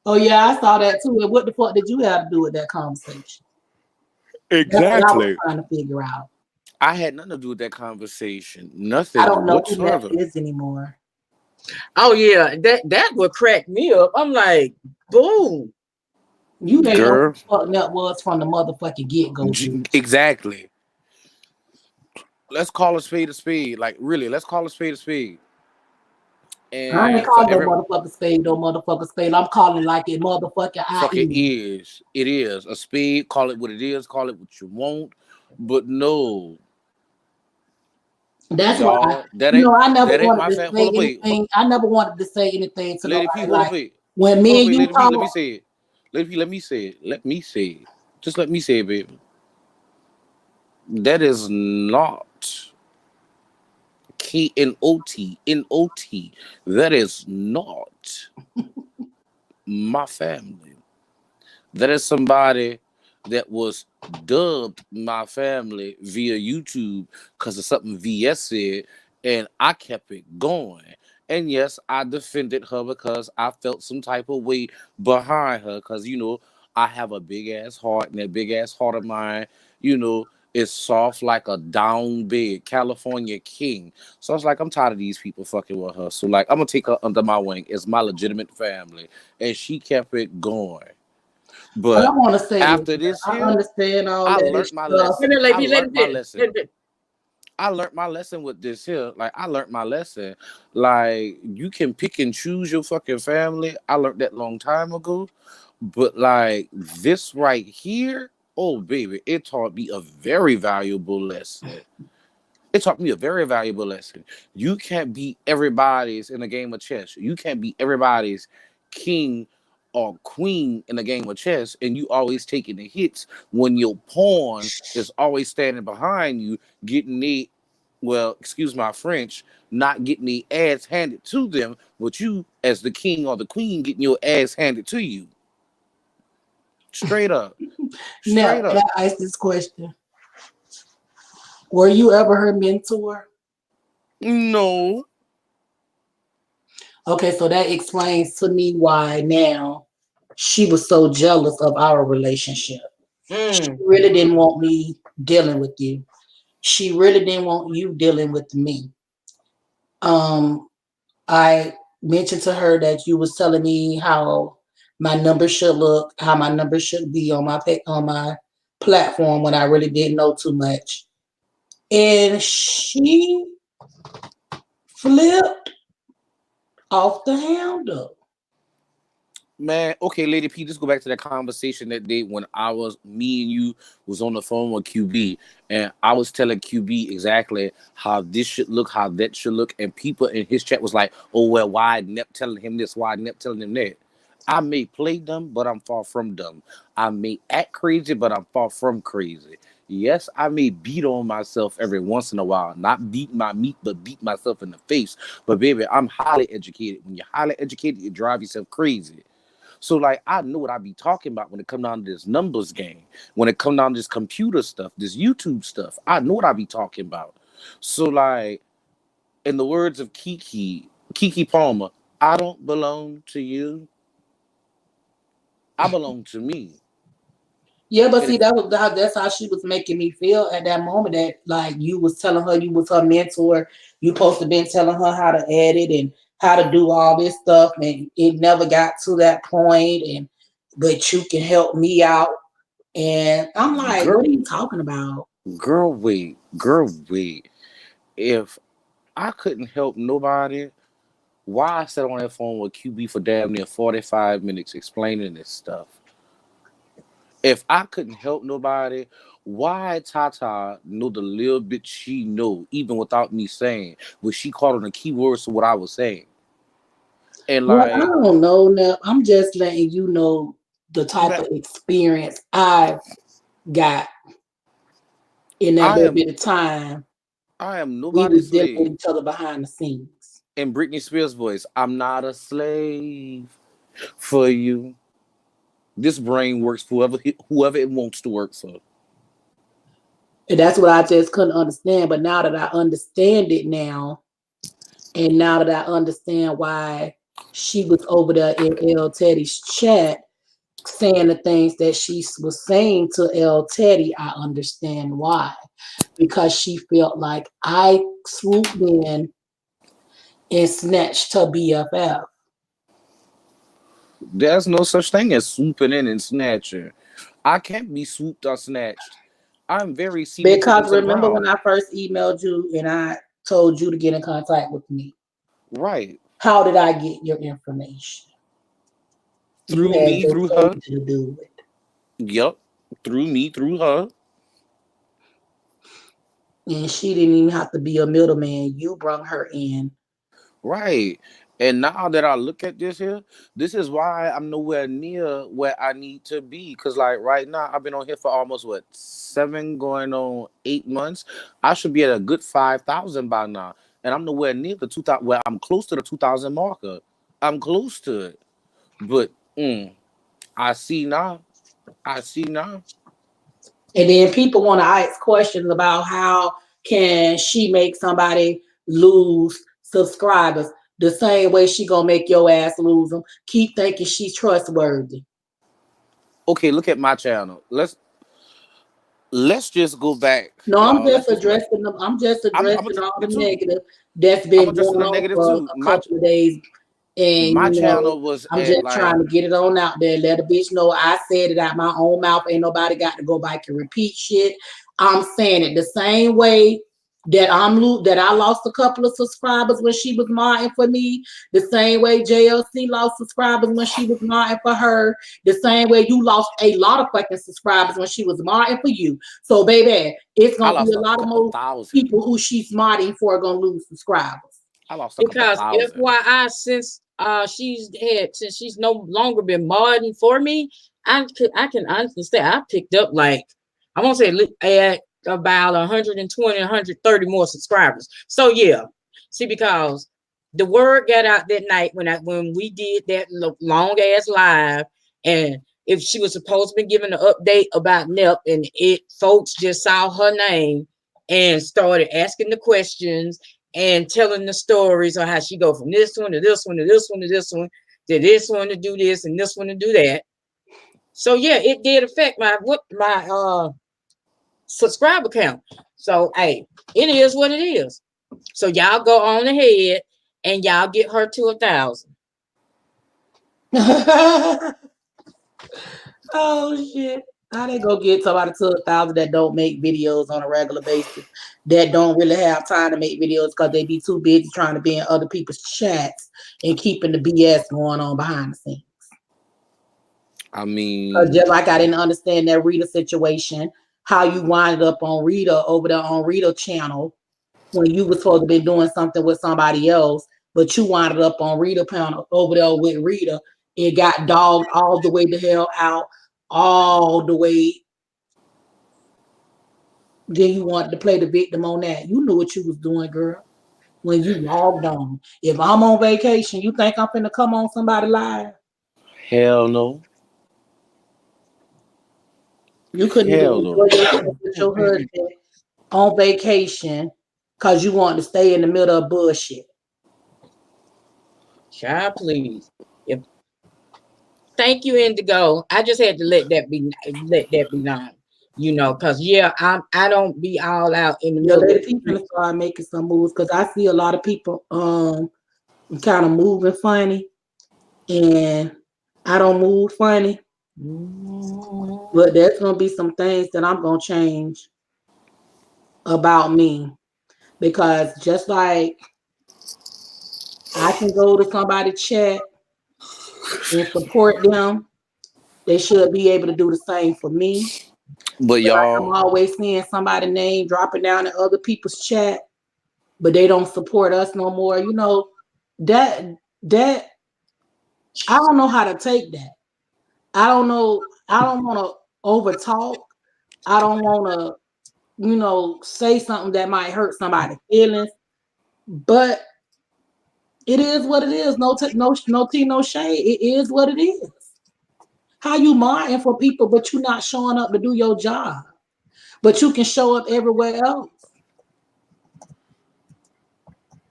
Oh yeah, I saw that too. And what the fuck did you have to do with that conversation? That's what I was Exactly. trying to figure out. I had nothing to do with that conversation. I Nothing don't know who that whatsoever. is anymore. Oh yeah, that would crack me up. I'm like, boom. You didn't know Girl. who the fuck that was from the motherfucking get go, bitch. Exactly. Let's call a spade a spade. Like really, let's call a spade a spade. I ain't And for calling no every motherfucker spade, no motherfucker spade. I'm calling like it motherfucking I fuck it is. is. It is a spade. Call it what it is. Call it what you want. But no, That's why Y'all, I never that ain't wanted my to fam. say Hold up, wait. anything. I never wanted to say anything to Lady P, nobody. hold up, Like wait. when Hold me up, and wait, you Lady P, let me talk, say it. Lady P, let me say it. Let me say it. Just let me say it, baby. That is not KNOT. That is not my family. That is somebody that was dubbed my family via YouTube because of something VS said, and I kept it going. And yes, I defended her because I felt some type of way behind her because, I have a big ass heart, and that big ass heart of mine, you know, is soft like a down bed, California king. So it's like, I'm tired of these people fucking with her. So, like, I'm going to take her under my wing as my legitimate family. And she kept it going. but I But want to say this. after this I here, understand all I that learned my stuff. lesson. I learned my lesson. Let me I learned my lesson with this here. Like, I learned my lesson. Like, you can pick and choose your fucking family. I learned that long time ago. But like this right here, oh baby, it taught me a very valuable lesson. It taught me a very valuable lesson. You can't be everybody's in a game of chess. You can't be everybody's king or queen in a game of chess, and you always taking the hits when your pawn is always standing behind you, getting the, well, excuse my French, not getting the ass handed to them, but you, as the king or the queen, getting your ass handed to you. Straight up. Now, Straight can up. I ask this question? Were you ever her mentor? No. Okay, so that explains to me why now she was so jealous of our relationship. She mm. really didn't want me dealing with you. She really didn't want you dealing with me. Um, I mentioned to her that you was telling me how my number should look, how my number should be on on my platform when I really didn't know too much, and she flipped off the handle. Man, okay, Lady P, just go back to that conversation that day when me and you was on the phone with QB, and I was telling QB exactly how this should look, how that should look, and people in his chat was like, oh, well, why Nep telling him this, why Nep telling him that? I may play dumb, but I'm far from dumb. I may act crazy, but I'm far from crazy. Yes, I may beat on myself every once in a while, not beat my meat, but beat myself in the face. But baby, I'm highly educated. When you're highly educated, you drive yourself crazy. So like I know what I be talking about when it come down to this numbers game, when it come down to this computer stuff, this YouTube stuff. I know what I be talking about. So like in the words of Kiki Palmer, I don't belong to you. I belong to me. Yeah, but And see, if that's how she was making me feel at that moment. That like you was telling her you was her mentor. You supposed to been telling her how to edit and how to do all this stuff, and it never got to that point. And but you can help me out. And I'm like, what are girl, you talking about? girl, wait. If I couldn't help nobody, why I sat on that phone with QB for damn near 45 minutes explaining this stuff? If I couldn't help nobody, why Tata know the little bit she know, even without me saying, but she caught on the keywords to what I was saying. And Well, I like, don't know now. I'm just letting you know the type man, of experience I've got in that I little am bit of time I am we was nobody's dealing with slave. each other behind the scenes. In Britney Spears' voice, I'm not a slave for you. This brain works for whoever it wants to work for. And that's what I just couldn't understand. But now that I understand it now, and now that I understand why she was over there in L Teddy's chat saying the things that she was saying to L Teddy, I understand why. Because she felt like I swooped in and snatched her BFF. There's no such thing as swooping in and snatching. I can't be swooped or snatched. I'm very cemented Because into the remember when ground. I first emailed you and I told you to get in contact with me? Right. How did I get your information? You Through had me, your through her. soldier to do it. Yep. Through me, through her. And she didn't even have to be a middleman. You brought her in. Right. And now that I look at this here, this is why I'm nowhere near where I need to be. Cause like right now, I've been on here for almost what 7 going on 8 months. I should be at a good 5,000 by now. And I'm nowhere near the 2,000 where I'm close to the 2,000 marker. I'm close to it. But I see now. I see now. And then people want to ask questions about how can she make somebody lose subscribers the same way she gonna make your ass lose them. Keep thinking she's trustworthy. Okay, look at my channel. Let's just go back, No, I'm y'all. Let's just just go back. addressing them. I'm just I'm addressing addressing all the it too. negative that's I'm been addressing going the on negative for too. a couple of days. And My you know, channel was I'm at just like trying to get it on out there. Let a bitch know I said it out my own mouth. Ain't nobody got to go back and repeat shit. I'm saying it the same way that I lost a couple of subscribers when she was modding for me. The same way JLC lost subscribers when she was modding for her. The same way you lost a lot of fucking subscribers when she was modding for you. So baby, it's I gonna be lost a a lot of couple more thousand. people who she's modding for gonna lose subscribers. I lost a couple Because thousand. FYI, since she's no longer been modding for me, I can honestly say I picked up like I won't say at about 120, 130 more subscribers. So yeah, see, because the word got out that night when we did that long ass live, and if she was supposed to be giving an update about NEP, and folks just saw her name and started asking the questions and telling the stories on how she go from this one to this one to this one to this one to this one to do this and this one to do that. So yeah, it did affect my subscriber count. So hey, it is what it is. So y'all go on ahead and y'all get her to 1,000. Oh shit. How they go get somebody to 1,000 that don't make videos on a regular basis, that don't really have time to make videos because they be too busy trying to be in other people's chats and keeping the BS going on behind the scenes. I Just mean, like I didn't understand that Rita situation, how you winded up on Rita over there on Rita channel when you were supposed to be doing something with somebody else, but you winded up on Rita panel over there with Rita. It got dogged all the way the hell out, all the way. Then you wanted to play the victim on that. You knew what you was doing, girl. When you logged on. If I'm on vacation, you think I'm finna come on somebody live? hell no. You couldn't even Hell no. enjoy yourself with your husband on vacation because you wanted to stay in the middle of bullshit. Child, please. If Thank you, Indigo. I just had to let that be known. Because yeah, I don't be all out in the Yeah, middle of they the keep street. gonna start making some moves because I see a lot of people kind of moving funny, and I don't move funny. But there's gonna be some things that I'm gonna change about me because just like I can go to somebody's chat and support them, they should be able to do the same for me. But But like I'm y'all, always seeing somebody's name dropping down in other people's chat, but they don't support us no more. That that I don't know how to take that. I don't know. I don't want to over talk. I don't want to, say something that might hurt somebody's feelings. But it is what it is. No tea, no shade. It is what it is. How you minding for people, but you not showing up to do your job, but you can show up everywhere else.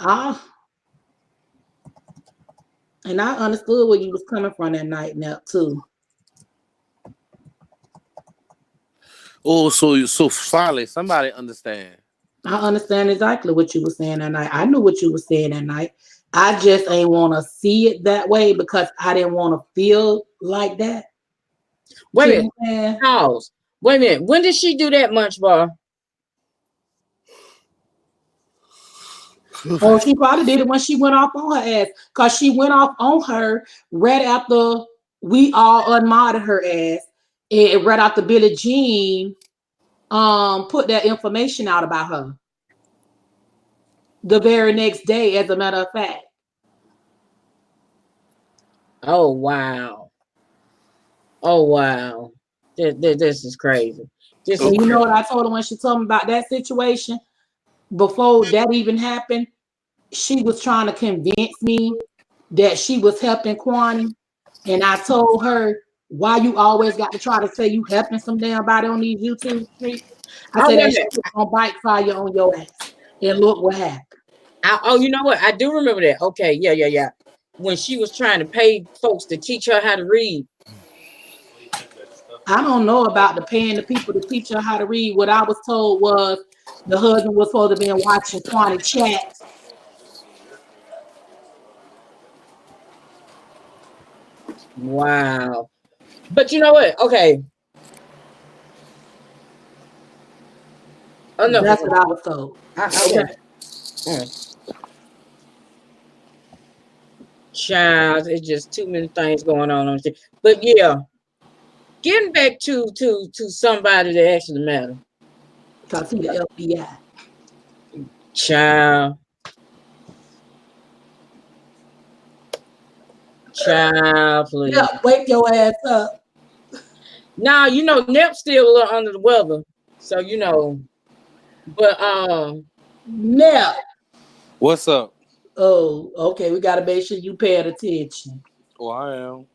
Ah, and I understood where you was coming from that night now too. so finally somebody understand. I understand exactly what you were saying that night. I knew what you were saying that night. I just ain't want to see it that way because I didn't want to feel like that. Wait a See minute. what I'm saying? Pause. Wait a minute. When did she do that much, bar? Or she probably did it when she went off on her ass because she went off on her right after we all unmodded her ass and right after Billie Jean put that information out about her. the very next day, as a matter of fact. Oh wow. Oh wow. This is crazy. This And is you know Okay. what I told her when she told me about that situation? Before that even happened, she was trying to convince me that she was helping Kwani. And I told her, why you always got to try to say you helping some damn body on these YouTube streets? I oh said wait a that minute. shit was gonna bite fire on your ass. And look what happened. Oh, you know what? I do remember that. Okay, yeah. When she was trying to pay folks to teach her how to read. I don't know about the paying the people to teach her how to read. What I was told was the husband was supposed to be watching Kwani chat. Wow. But you know what? Okay, enough of That's that. what I was told. Okay. Okay. Child, it's just too many things going on. But yeah, getting back to somebody that actually matter. Because he the FBI. Child, child, Yeah, please. wake your ass up. Now you know Nep's still a little under the weather, so you know. But Now. What's up? Oh, okay. We gotta make sure you paying attention. Oh, I am.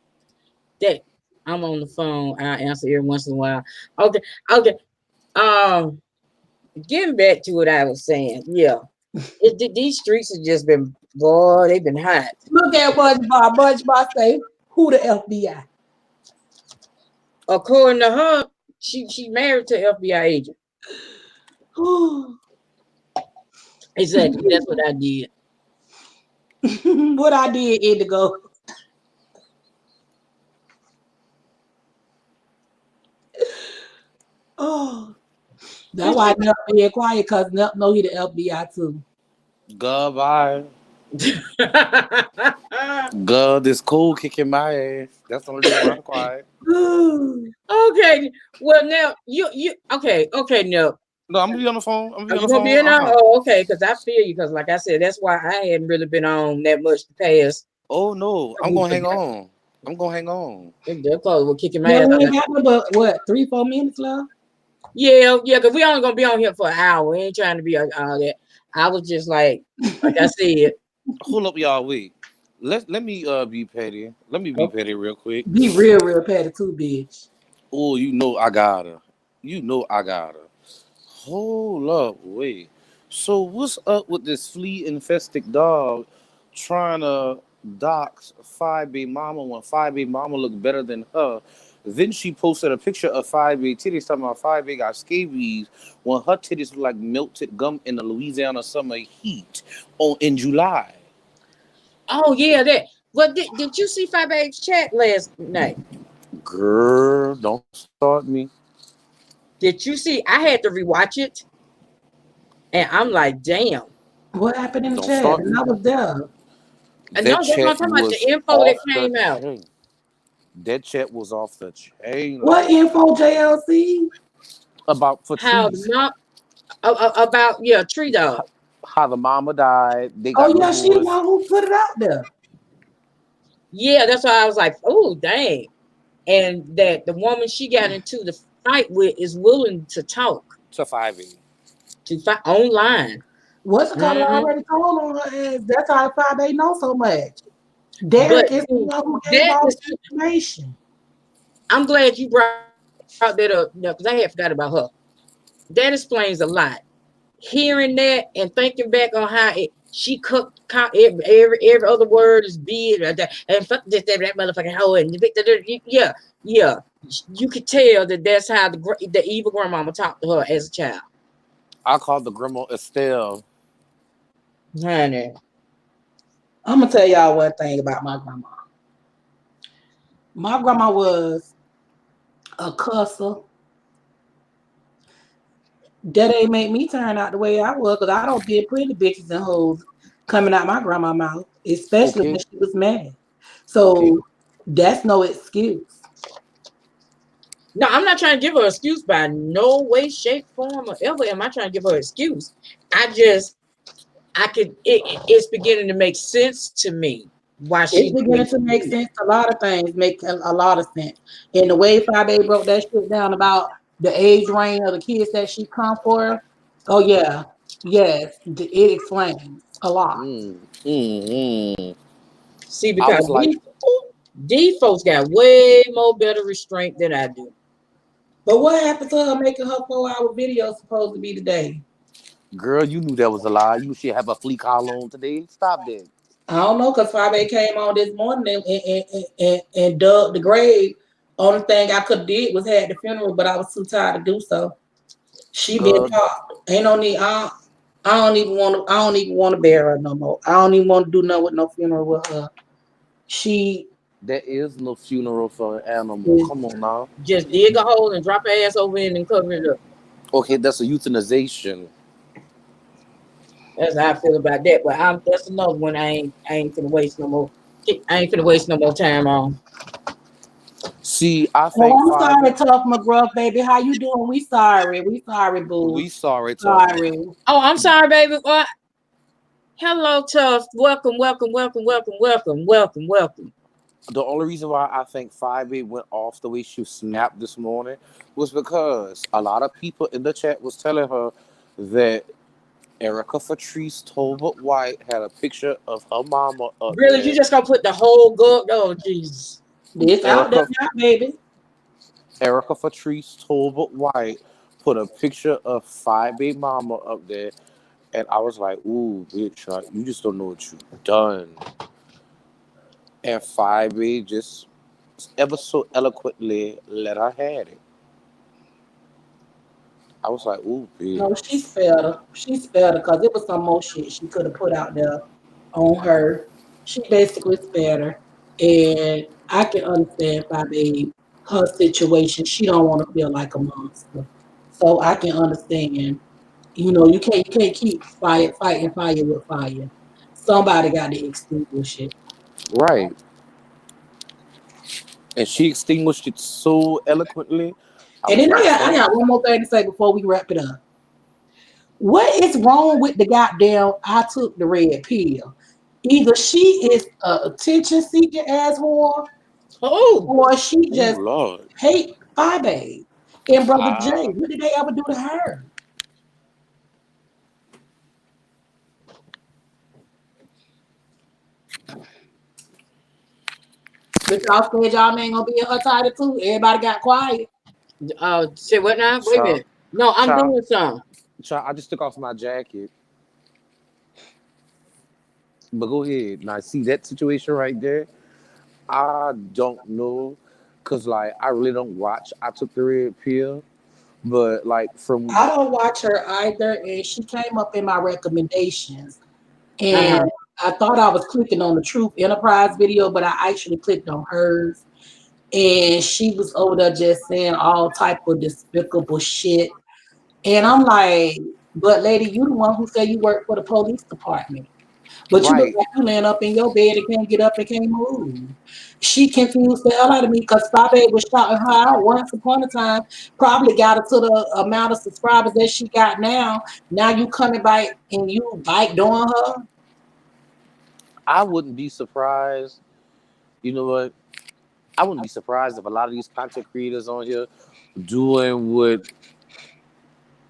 that I'm on the phone. I answer every once in a while. Okay. Um, getting back to what I was saying. Yeah, these streets have just been boy. They've been hot. Look at Bunch Bar. Bunch Bar say, who the FBI? According to her, she married to an FBI agent. Exactly. That's what I did. What I did, Indigo. Oh, that's It's why Nep being quiet, because Nep know he the FBI too. Goodbye. just God, this cold kicking my ass. That's the only reason why I'm quiet. okay. Well, now you okay now. No, I'm gonna be on the phone. I'm gonna be Are on you the gonna be phone. in there? Oh, okay. Because I feel you. Because like I said, that's why I hadn't really been on that much the past Oh no, I'm week. gonna hang on. I'm gonna hang on. They're close. We're kicking my Yeah, ass. we ain't got no but what, 3-4 minutes left? Yeah. Because we only gonna be on here for an hour. We ain't trying to be all that. I was just like I said. Hold up, y'all. Wait. Let me be petty. Let me be Oh, petty real quick. Be real, real petty too, bitch. Oh, you know I got her. You know I got her. Hold up, wait. So what's up with this flea infested dog trying to dox 5B mama when 5B mama looked better than her? Then she posted a picture of 5B titties talking about 5B got scabies when her titties look like melted gum in the Louisiana summer heat in July. oh yeah, that. But did you see Five Age chat last night? Girl, don't start me. Did you see? I had to rewatch it, and I'm like, damn. What happened in the Don't chat? start And me. I was there. And That no, that's what I'm chat talking about. was The info that off the came out. chain. That chat was off the chain, What Lord. info, JLC? About for How the trees. mom about Tree Dog. How the mama died. They Oh got yeah, she the divorced. one who put it out there. Yeah, that's why I was like, oh dang. And that the woman she got into the fight with is willing to talk To 5A. to fight online. What's the color Hmm. already told on her ass? That's how 5 they know so much. But Derek is the one who gave that all is, the information. I'm glad you brought that up, because I had forgot about her. That explains a lot. Hearing that and thinking back on how she cooked every other word is big and fuck this that motherfucking hoe and yeah, you could tell that that's how the evil grandmama talked to her as a child, I called the grandma Estelle. honey. I'm gonna tell y'all one thing about my grandma. My grandma was a cusser. That ain't make me turn out the way I was, because I don't be pretty bitches and hoes coming out my grandma's mouth, especially when Okay. she was mad. Okay. So that's no excuse. No, I'm not trying to give her an excuse by no way, shape, form, or ever am I trying to give her an excuse. I just it's beginning to make sense to me why It's she beginning to make sense. A lot of things make a lot of sense. And the way 5A broke that shit down about the age range of the kids that she come for, oh yeah, yes, it explains a lot. Mm, mm, mm. see I because was like, these folks got way more better restraint than I do. But what happened to her making her 4-hour video supposed to be today? girl, you knew that was a lie. You should have a flea collar on today. Stop that. I don't know, because 5A came on this morning and dug the grave. Only thing I could have did was had the funeral, but I was too tired to do so. She been Girl, popped. Ain't no need. I don't even want to. I don't even want to bury her no more. I don't even want to do nothing with no funeral with her. She there is no funeral for an animal. is. Come on now. Just dig a hole and drop her ass over in and cover it up. Okay, that's a euthanization. That's how I feel about that. But that's another one I ain't finna waste no more. I ain't finna waste no more time on. See, I Oh, think I'm five. sorry, Tough McGruff, baby. How you doing? We sorry. We sorry, boo. We sorry, tough. Sorry. Oh, I'm sorry, baby. What? Hello, Tough. Welcome, welcome, welcome, welcome, welcome, welcome, welcome. The only reason why I think 5A went off the way she snapped this morning was because a lot of people in the chat was telling her that Erica Patrice Tolbert White had a picture of her mama up Really, you there. just gonna put the whole go? Oh, Jesus. This out there Erica now, baby. Erica Patrice Tolbert White put a picture of 5A mama up there, and I was like, "Ooh, bitch, like, you just don't know what you've done." And 5A just ever so eloquently let her had it. I was like, "Ooh, No, bitch." she spared her. She spared her because it was some more shit she could have put out there on her. She basically spared her. And I can understand by babe her situation. She don't want to feel like a monster. So I can understand. You can't keep fighting fire with fire. Somebody got to extinguish it. Right. And she extinguished it so eloquently. I And was then like, I got one more thing to say before we wrap it up. What is wrong with the goddamn I took the red pill? Either she is a attention seeking asshole Oh, or she "Oh just Lord." hate Babe and Brother Jay. Ah, What did they ever do to her? But y'all said y'all ain't gonna be in her title too. Everybody got quiet. say what now? Wait a child, minute. No, I'm child, doing something. child. I just took off my jacket. But go ahead. Now, see that situation right there? I don't know. Because, like, I really don't watch I Took the Red Pill. But, like, from. I don't watch her either, and she came up in my recommendations. And Uh-huh. I thought I was clicking on the Truth Enterprise video, but I actually clicked on hers. And she was over there just saying all type of despicable shit. And I'm like, but lady, you the one who said you work for the police department. But you look Right. like you laying up in your bed and can't get up and can't move. She confused the hell out of me because Fabe was shouting her out once upon a time, probably got her to the amount of subscribers that she got now. Now you coming back and you bike doing her. I wouldn't be surprised. You know what? I wouldn't be surprised if a lot of these content creators on here doing what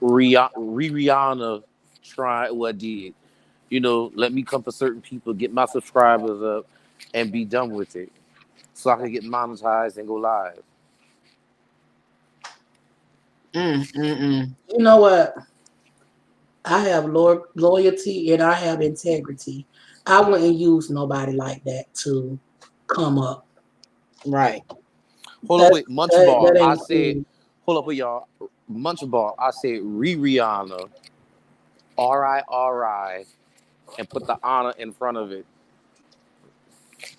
Rihanna tried, what did. You know, let me come for certain people, get my subscribers up, and be done with it, so I can get monetized and go live. Mm. You know what? I have loyalty and I have integrity. I wouldn't use nobody like that to come up. Right. Hold up, That's wait, Munchball. that I ain't said, cool. hold up, with y'all. Munchball. I said, Rihanna, RI, and put the honor in front of it.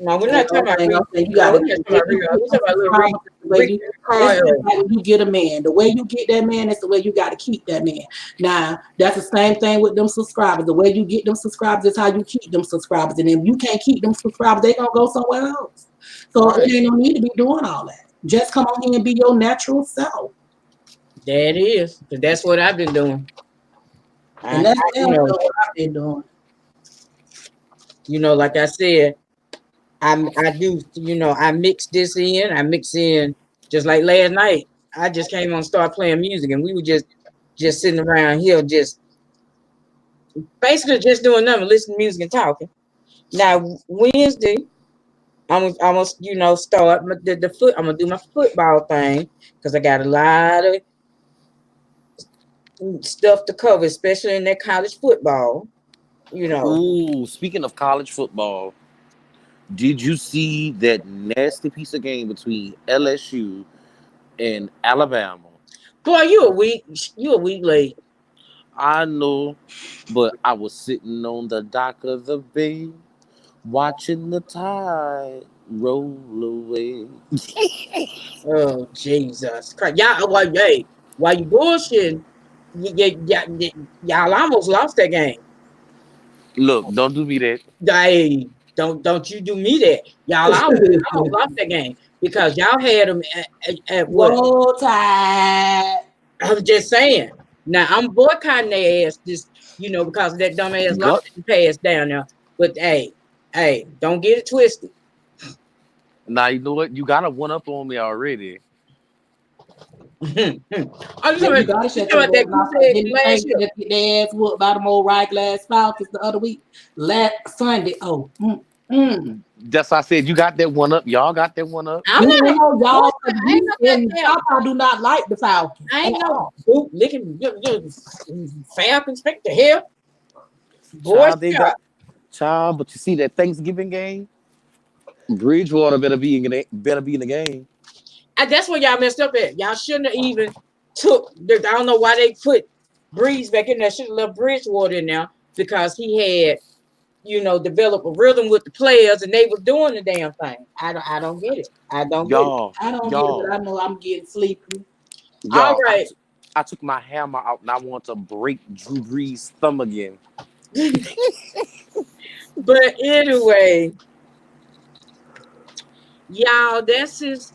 No, we're And not talking one about thing Rick. I'm saying, you No, got to we're the not talking way about you Rick. get We're them talking about little subscribers is the way Rick you. It's just Carl. like when you get a man. The way you get that man is the way you got to keep that man. Now that's the same thing with them subscribers. The way you get them subscribers is how you keep them subscribers. And if you can't keep them subscribers, they gonna go somewhere else. So it Right. ain't no need to be doing all that. Just come on here and be your natural self. That is, because that's what I've been doing. And I, that's I, you damn know, sure what I've been doing. Like I said, I do, I mix this in. I mix in just like last night. I just came on, start playing music, and we were just sitting around here, just basically just doing nothing, listening to music and talking. Now Wednesday, I'm gonna start the foot. I'm gonna do my football thing because I got a lot of stuff to cover, especially in that college football. Ooh, speaking of college football, did you see that nasty piece of game between LSU and Alabama? Boy, you a week late. I know, but I was sitting on the dock of the bay watching the tide roll away. Oh Jesus Christ! Y'all, why you bullshitting? Y'all almost lost that game. Look, don't do me that. Hey, don't you do me that. Y'all almost lost that game because y'all had them at what? Roll Tide. I'm just saying. Now I'm boycotting their ass just because of that dumb ass law Go. that passed down there. But hey, don't get it twisted. Now you know what? You got a one up on me already. I was Yeah, talking you about, gotta you shut talking your about that damn you mouth. I said didn't last think year. that get their ass whooped by the old right glass Falcons the other week. Last Sunday. Oh, That's why I said you got that one up. Y'all got that one up. I'm You not. know, y'all, I ain't no and goddamn. Papa do not like the Falcons I at ain't no all. boot licking Falcons. Pick the hell, boy. Child, they Stop. got child. But you see that Thanksgiving game? Bridgewater better be in the game. That's where y'all messed up at. Y'all shouldn't have even took. I don't know why they put Breeze back in there. Should have left Bridgewater in there because he had developed a rhythm with the players and they were doing the damn thing. I don't get it. I don't get it. Y'all, I don't get it, but y'all, I know I'm getting sleepy. All y'all. right. I took my hammer out and I want to break Drew Brees' thumb again. But anyway, y'all, this is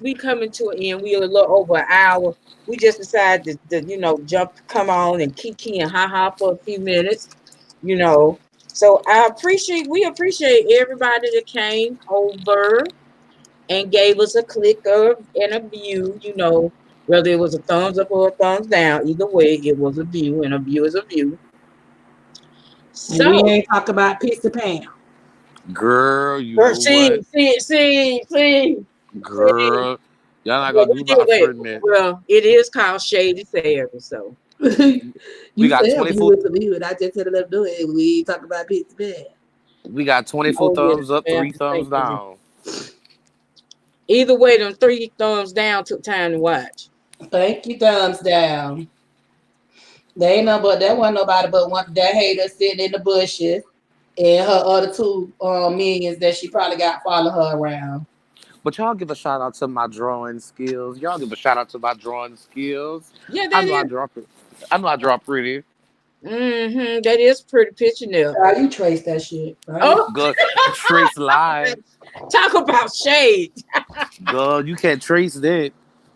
we coming to an end. We are a little over an hour. We just decided to jump, come on and kiki and ha for a few minutes. you know. So we appreciate everybody that came over and gave us a click of and a view. Whether it was a thumbs up or a thumbs down, either way, it was a view, and a view is a view. And we So, ain't talk about Pissy Pam. Girl, you or know what? see. Girl, y'all not Well, gonna we do did my wait. friend that. Well, it is called Shady Therapy. So, We You got said view 24. it to view it. I just said let them do it. We ain't talk about Pissy Pam. We got 24 oh yeah, thumbs up, three thumbs thank you. down. Either way, them 3 thumbs down took time to watch. Thank you, thumbs down. They ain't no but that wasn't nobody but one that hater sitting in the bushes and her other two minions that she probably got follow her around. But y'all give a shout out to my drawing skills. Y'all give a shout out to my drawing skills. Yeah, I that know I is. draw. I know I draw pretty. That is pretty picture there. You trace that shit, right? Oh, Good trace line. talk about shade. God, you can't trace that.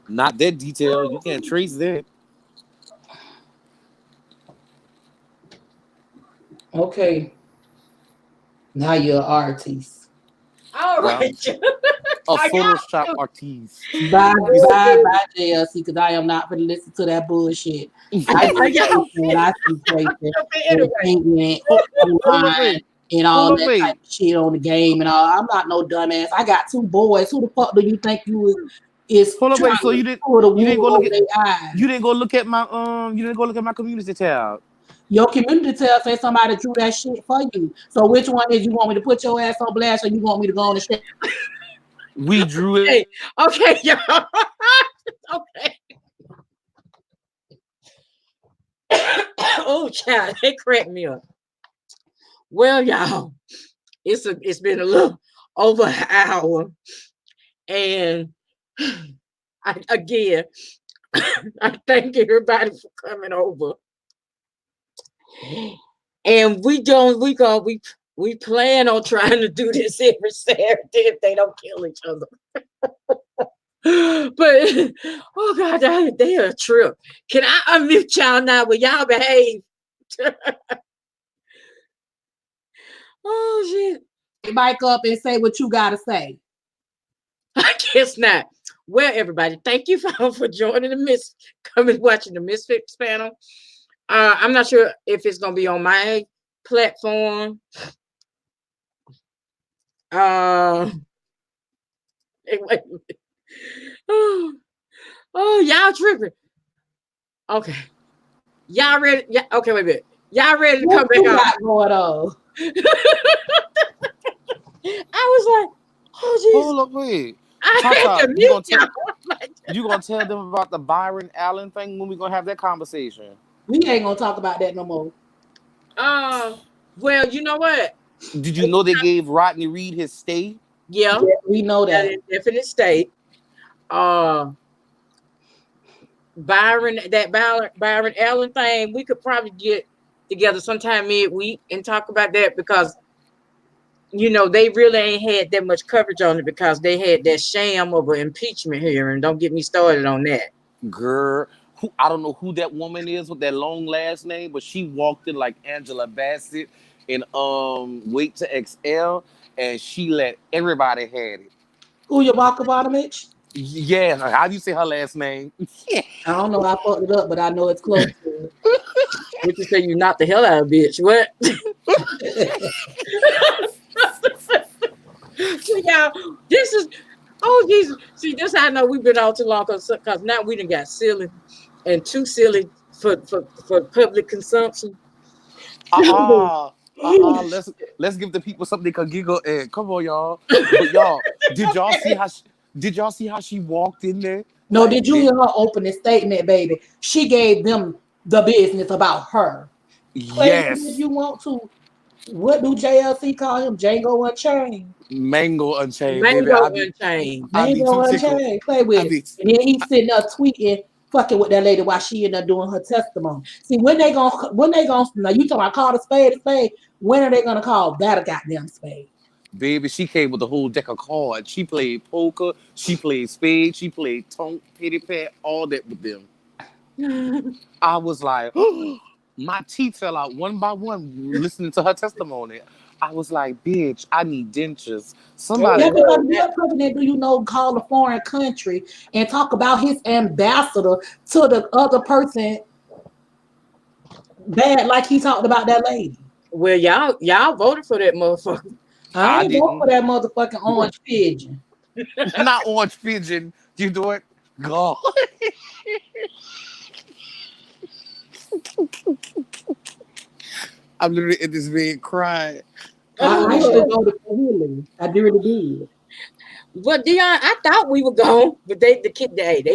Not that detail. You can't trace that. Okay. Now you're an artist. All Yeah. right. A Are Photoshop y'all artiste. Bye, bye, stupid? bye, JLC, because I am not going to listen to that bullshit. I Are get y'all tracing, I see tracing and anyway? pigment, hook on Hold up, line, wait. and Hold all up, that type wait. of shit on the game and all. I'm not no dumbass. I got two boys. Who the fuck do you think is Hold up, trying wait. So to pull the you didn't go wool look over at their eyes? you didn't go look at my you didn't go look at my community tab. Your community tells say somebody drew that shit for you. So which one is you want me to put your ass on blast or you want me to go on the shit? We drew it. Okay, okay, y'all. Okay. Oh, child, they cracked me up. Well, y'all, it's been a little over an hour, and again, I thank everybody for coming over. And we plan on trying to do this every Saturday if they don't kill each other. But oh god, they are a trip. Can I unmute y'all now? Will y'all behave? Oh shit. Mic up and say what you gotta say. I guess not. Well, everybody, thank you for joining coming watching the MisFits panel. I'm not sure if it's gonna be on my platform. Wait. Oh, y'all tripping. Okay. Y'all ready? Yeah, okay, wait a minute. Y'all ready to come back got going on? I was like, oh jeez. Hold up, wait. I Tata, had to mute y'all. you gonna tell them about the Byron Allen thing when we gonna have that conversation? We ain't gonna talk about that no more. Well, you know what? Did you know they gave Rodney Reed his stay? Yeah, we know that. In definite state. Byron Allen thing, we could probably get together sometime midweek and talk about that because you know they really ain't had that much coverage on it because they had that sham of an impeachment hearing. Don't get me started on that. Girl, I don't know who that woman is with that long last name, but she walked in like Angela Bassett in Wait to Exhale, and she let everybody had it. Who you walk about, Mitch? Yeah, how do you say her last name? I don't know. I fucked it up, but I know it's close to it. What you say? You knocked the hell out of a bitch? What? So, y'all, this is Jesus. See, this how I know we've been all too long because now we done got silly and too silly for public consumption. Let's give the people something they can giggle at. Come on, y'all. But y'all, did y'all see how she walked in there? No, did you hear her opening statement, baby? She gave them the business about her. Yes. If you want to, what do JLC call him? Django Unchained. Mango Unchained, Mango baby. Unchained. Mango Unchained. Play with it. And then he's sitting there tweeting, fucking with that lady while she in there doing her testimony. See, when they gonna now you talking about call a spade a spade. When are they gonna call that a goddamn spade? Baby, she came with a whole deck of cards. She played poker, she played spades, she played tonk, pity pat, all that with them. I was like, my teeth fell out one by one listening to her testimony. I was like, bitch, I need dentures. Somebody. What president do you know call a foreign country and talk about his ambassador to the other person bad like he talked about that lady? Well, y'all voted for that motherfucker. I ain't vote for that motherfucking orange pigeon. Not orange pigeon. You do it? God. I'm literally in this bed crying. I should go to Hillary. I really did. But Dion, I thought we were gone, but they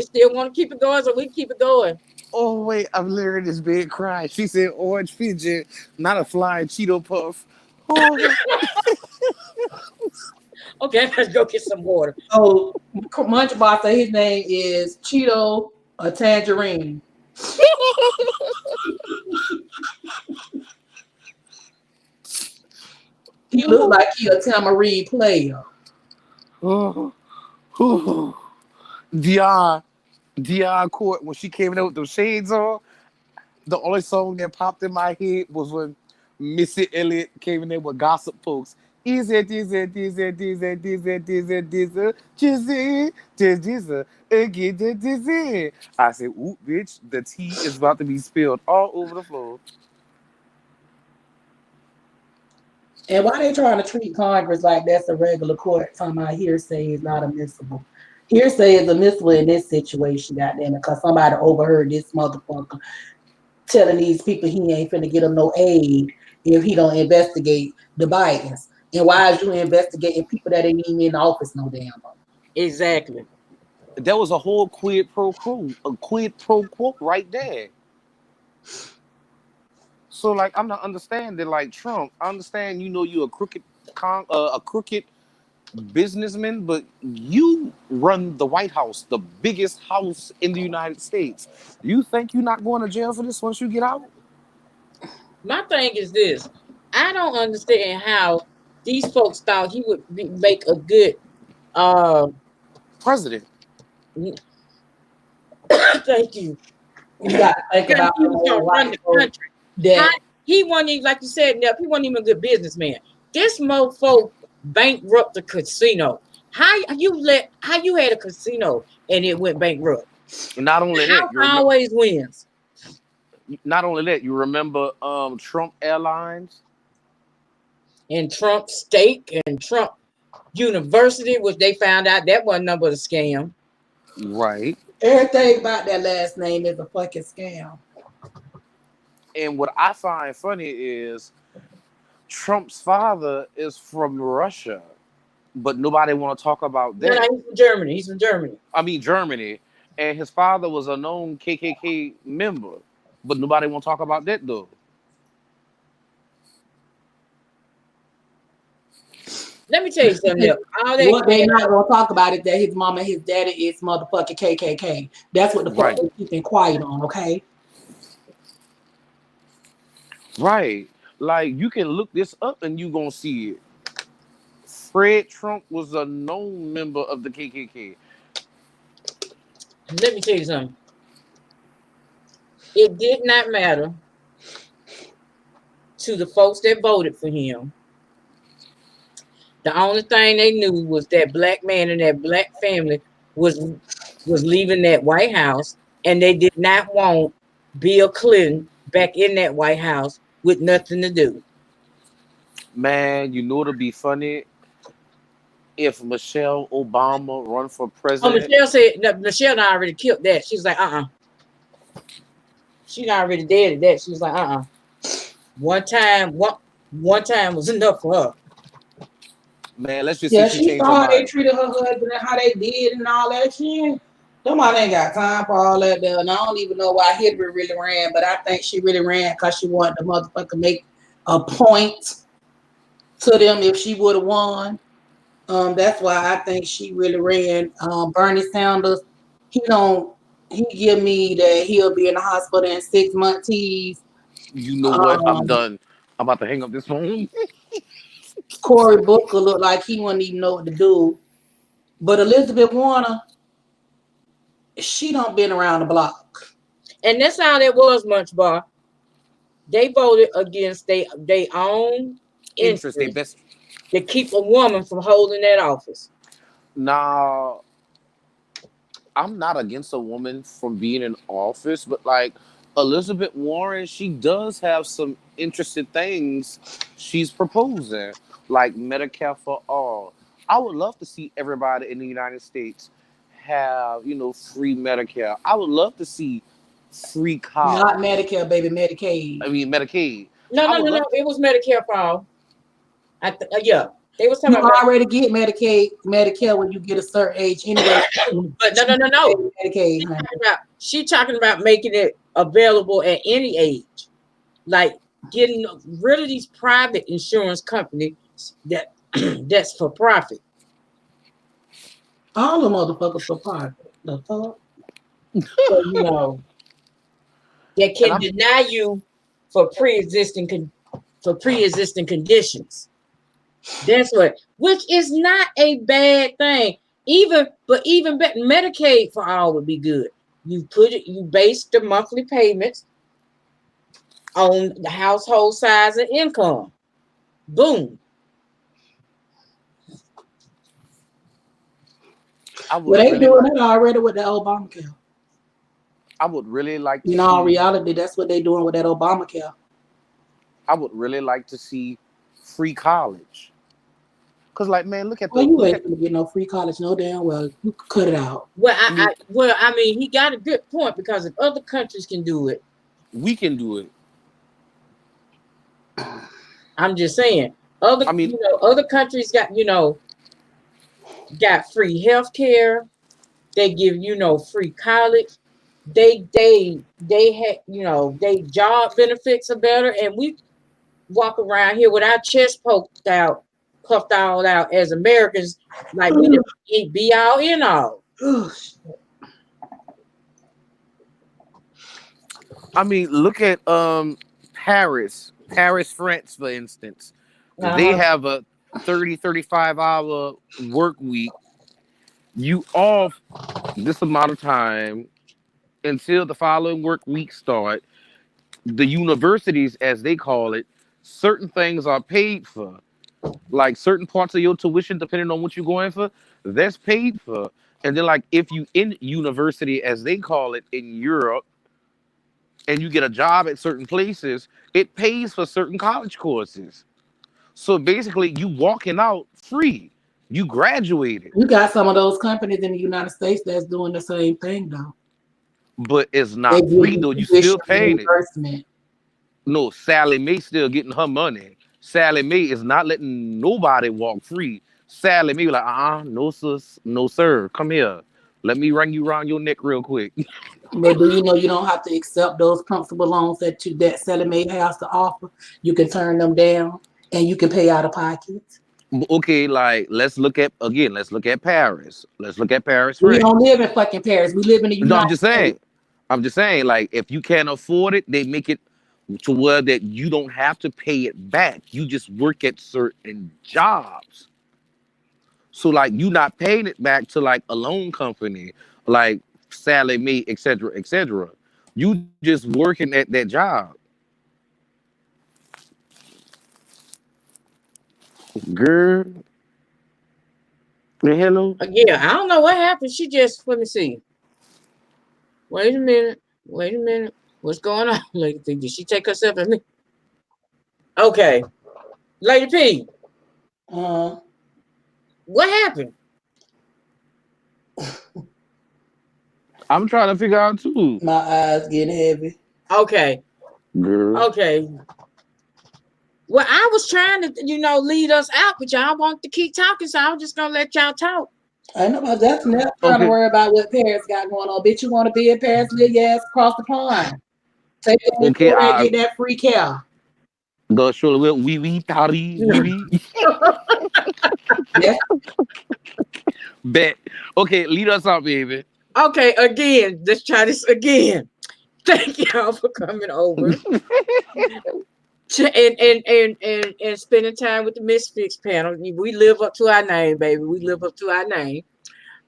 still want to keep it going, so we keep it going. Oh wait, I'm literally in this bed crying. She said orange pigeon, not a flying Cheeto puff. Oh. Okay, let's go get some water. Oh, Munchbox said his name is Cheeto or Tangerine. He looked like he a Tamarine player. Dion Court, when she came in with those shades on, the only song that popped in my head was when Missy Elliott came in there with Gossip Folks. I said, ooh, bitch, the tea is about to be spilled all over the floor. And why they trying to treat Congress like that's a regular court? Talking about hearsay is not admissible. Hearsay is admissible in this situation, goddamn it, because somebody overheard this motherfucker telling these people he ain't finna get them no aid if he don't investigate the Bidens. And why is you investigating people that ain't even in office no damn more? Exactly. There was a whole quid pro quo right there. So like I'm not understanding like Trump. I understand you're a crooked businessman, but you run the White House, the biggest house in the United States. You think you're not going to jail for this once you get out? My thing is this: I don't understand how these folks thought he would make a good president. Thank you. You got to think about he was going to run the country. He wasn't even, like you said, he wasn't even a good businessman. This mofo bankrupt the casino. How you had a casino and it went bankrupt? Not only The that, house always wins. you remember Trump Airlines? And Trump Steak and Trump University, which they found out that wasn't nothing but a scam. Right. Everything about that last name is a fucking scam. And what I find funny is Trump's father is from Russia, but nobody want to talk about No, that. he's from Germany. He's from Germany. I mean Germany, and his father was a known KKK member, but nobody want to talk about that though. Let me tell you something else. What they not gonna talk about is that his mama and his daddy is motherfucking KKK. That's what the fuck they keeping quiet on, okay? Right. Like you can look this up and you gonna see it. Fred Trump was a known member of the KKK. Let me tell you something. It did not matter to the folks that voted for him. The only thing they knew was that black man and that black family was leaving that White House, and they did not want Bill Clinton back in that White House with nothing to do. Man, you know it'll be funny if Michelle Obama run for Oh, president. Michelle said Michelle already killed that. She was like, She's already dead at that. She was like, One time was enough for her. Man, let's just see she saw how they treated her husband and how they did and all that shit. Somebody ain't got time for all that there. And I don't even know why Hillary really ran, but I think she really ran because she wanted the motherfucker make a point to them if she would have won. That's why I think she really ran. Bernie Sanders, he give me that he'll be in the hospital in 6 months. You know what? I'm done. I'm about to hang up this phone. Cory Booker looked like he wouldn't even know what to do. But Elizabeth Warner, she don't been around the block. And that's how that was, Munch Bar. They voted against their own interest to keep a woman from holding that office. Now, I'm not against a woman from being in office, but like Elizabeth Warren, she does have some interesting things she's proposing, like Medicare for all. I would love to see everybody in the United States have, free Medicare. I would love to see free college. Not Medicare, baby, Medicaid. I mean, Medicaid. No. It was Medicare for all. Yeah. They was talking about already get Medicare when you get a certain age anyway. But no. Medicaid, she talking about making it available at any age. Like getting rid of these private insurance companies that's for profit. All the motherfuckers for profit. The fuck? So, they can deny you for pre-existing conditions. That's which is not a bad thing. Even better, Medicaid for all would be good. You base the monthly payments on the household size and income. Boom. They doing it already with the Obamacare. I would really like to in all reality, that's what they're doing with that Obamacare. I would really like to see free college. Cause like, man, look at you ain't gonna get no free college, no damn well. You cut it out. Well, I mean, he got a good point because if other countries can do it, we can do it. I'm just saying, other countries got got free health care. They give free college. They had they job benefits are better, and we walk around here with our chest puffed all out as Americans, like we didn't be all in all. I mean, look at Paris, France, for instance. They have a 35 hour work week. You off this amount of time until the following work week start. The universities, as they call it, certain things are paid for. Like certain parts of your tuition, depending on what you're going for, that's paid for. And then like if you in university, as they call it in Europe, and you get a job at certain places, it pays for certain college courses. So basically, you walking out free. You graduated, You got some of those companies in the United States that's doing the same thing though. but it's They not give free you though. You still tuition paying it. reimbursement. No, Sally Mae still getting her money. Sally Mae is not letting nobody walk free. Sally Mae like, no sis, no sir, come here. Let me run you around your neck real quick. But do you know you don't have to accept those principal loans that Sally Mae has to offer? You can turn them down and you can pay out of pocket. Okay, like let's look at Paris. Let's look at Paris, We don't France. live in fucking Paris. We live in the No, United States. I'm just saying, like, if you can't afford it, they make it to where that you don't have to pay it back. You just work at certain jobs. So like you not paying it back to like a loan company, like Sally Mae, etc., etc. You just working at that job. Girl, hello. Yeah, I don't know what happened. She just let me see. Wait a minute. Wait a minute. What's going on, Lady P? Did she take herself and me? Okay. Lady P, Uh, what happened? I'm trying to figure out too. my eyes getting heavy. Okay. Girl. Okay. Well, I was trying to, lead us out, but y'all want to keep talking, so I was just gonna let y'all talk. I know about that's not trying to Okay. worry about what Paris got going on. Bitch, you want to be in Paris, live your ass across the pond. Take that and Okay, go there and get that free care. the surely will wee party wee. Yes. Bet. Okay, lead us out, baby. Okay, again, let's try this again. Thank y'all for coming over and spending time with the MisFits panel. We live up to our name, baby. We live up to our name.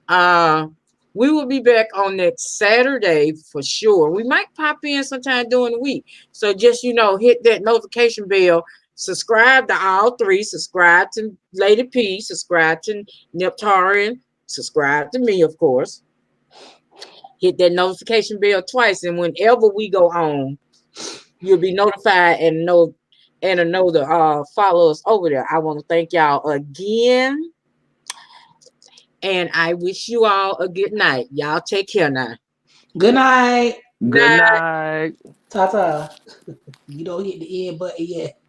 Uh, we will be back on next Saturday for sure. We might pop in sometime during the week. So just hit that notification bell. Subscribe to all three. Subscribe to Lady P. Subscribe to Neptarian. Subscribe to me, of course. Hit that notification bell twice, and whenever we go on, you'll be notified and know to follow us over there. I want to thank y'all again. And I wish you all a good night. Y'all take care now. Good night. Good Night. night. Ta-ta. You don't hit the end button yet.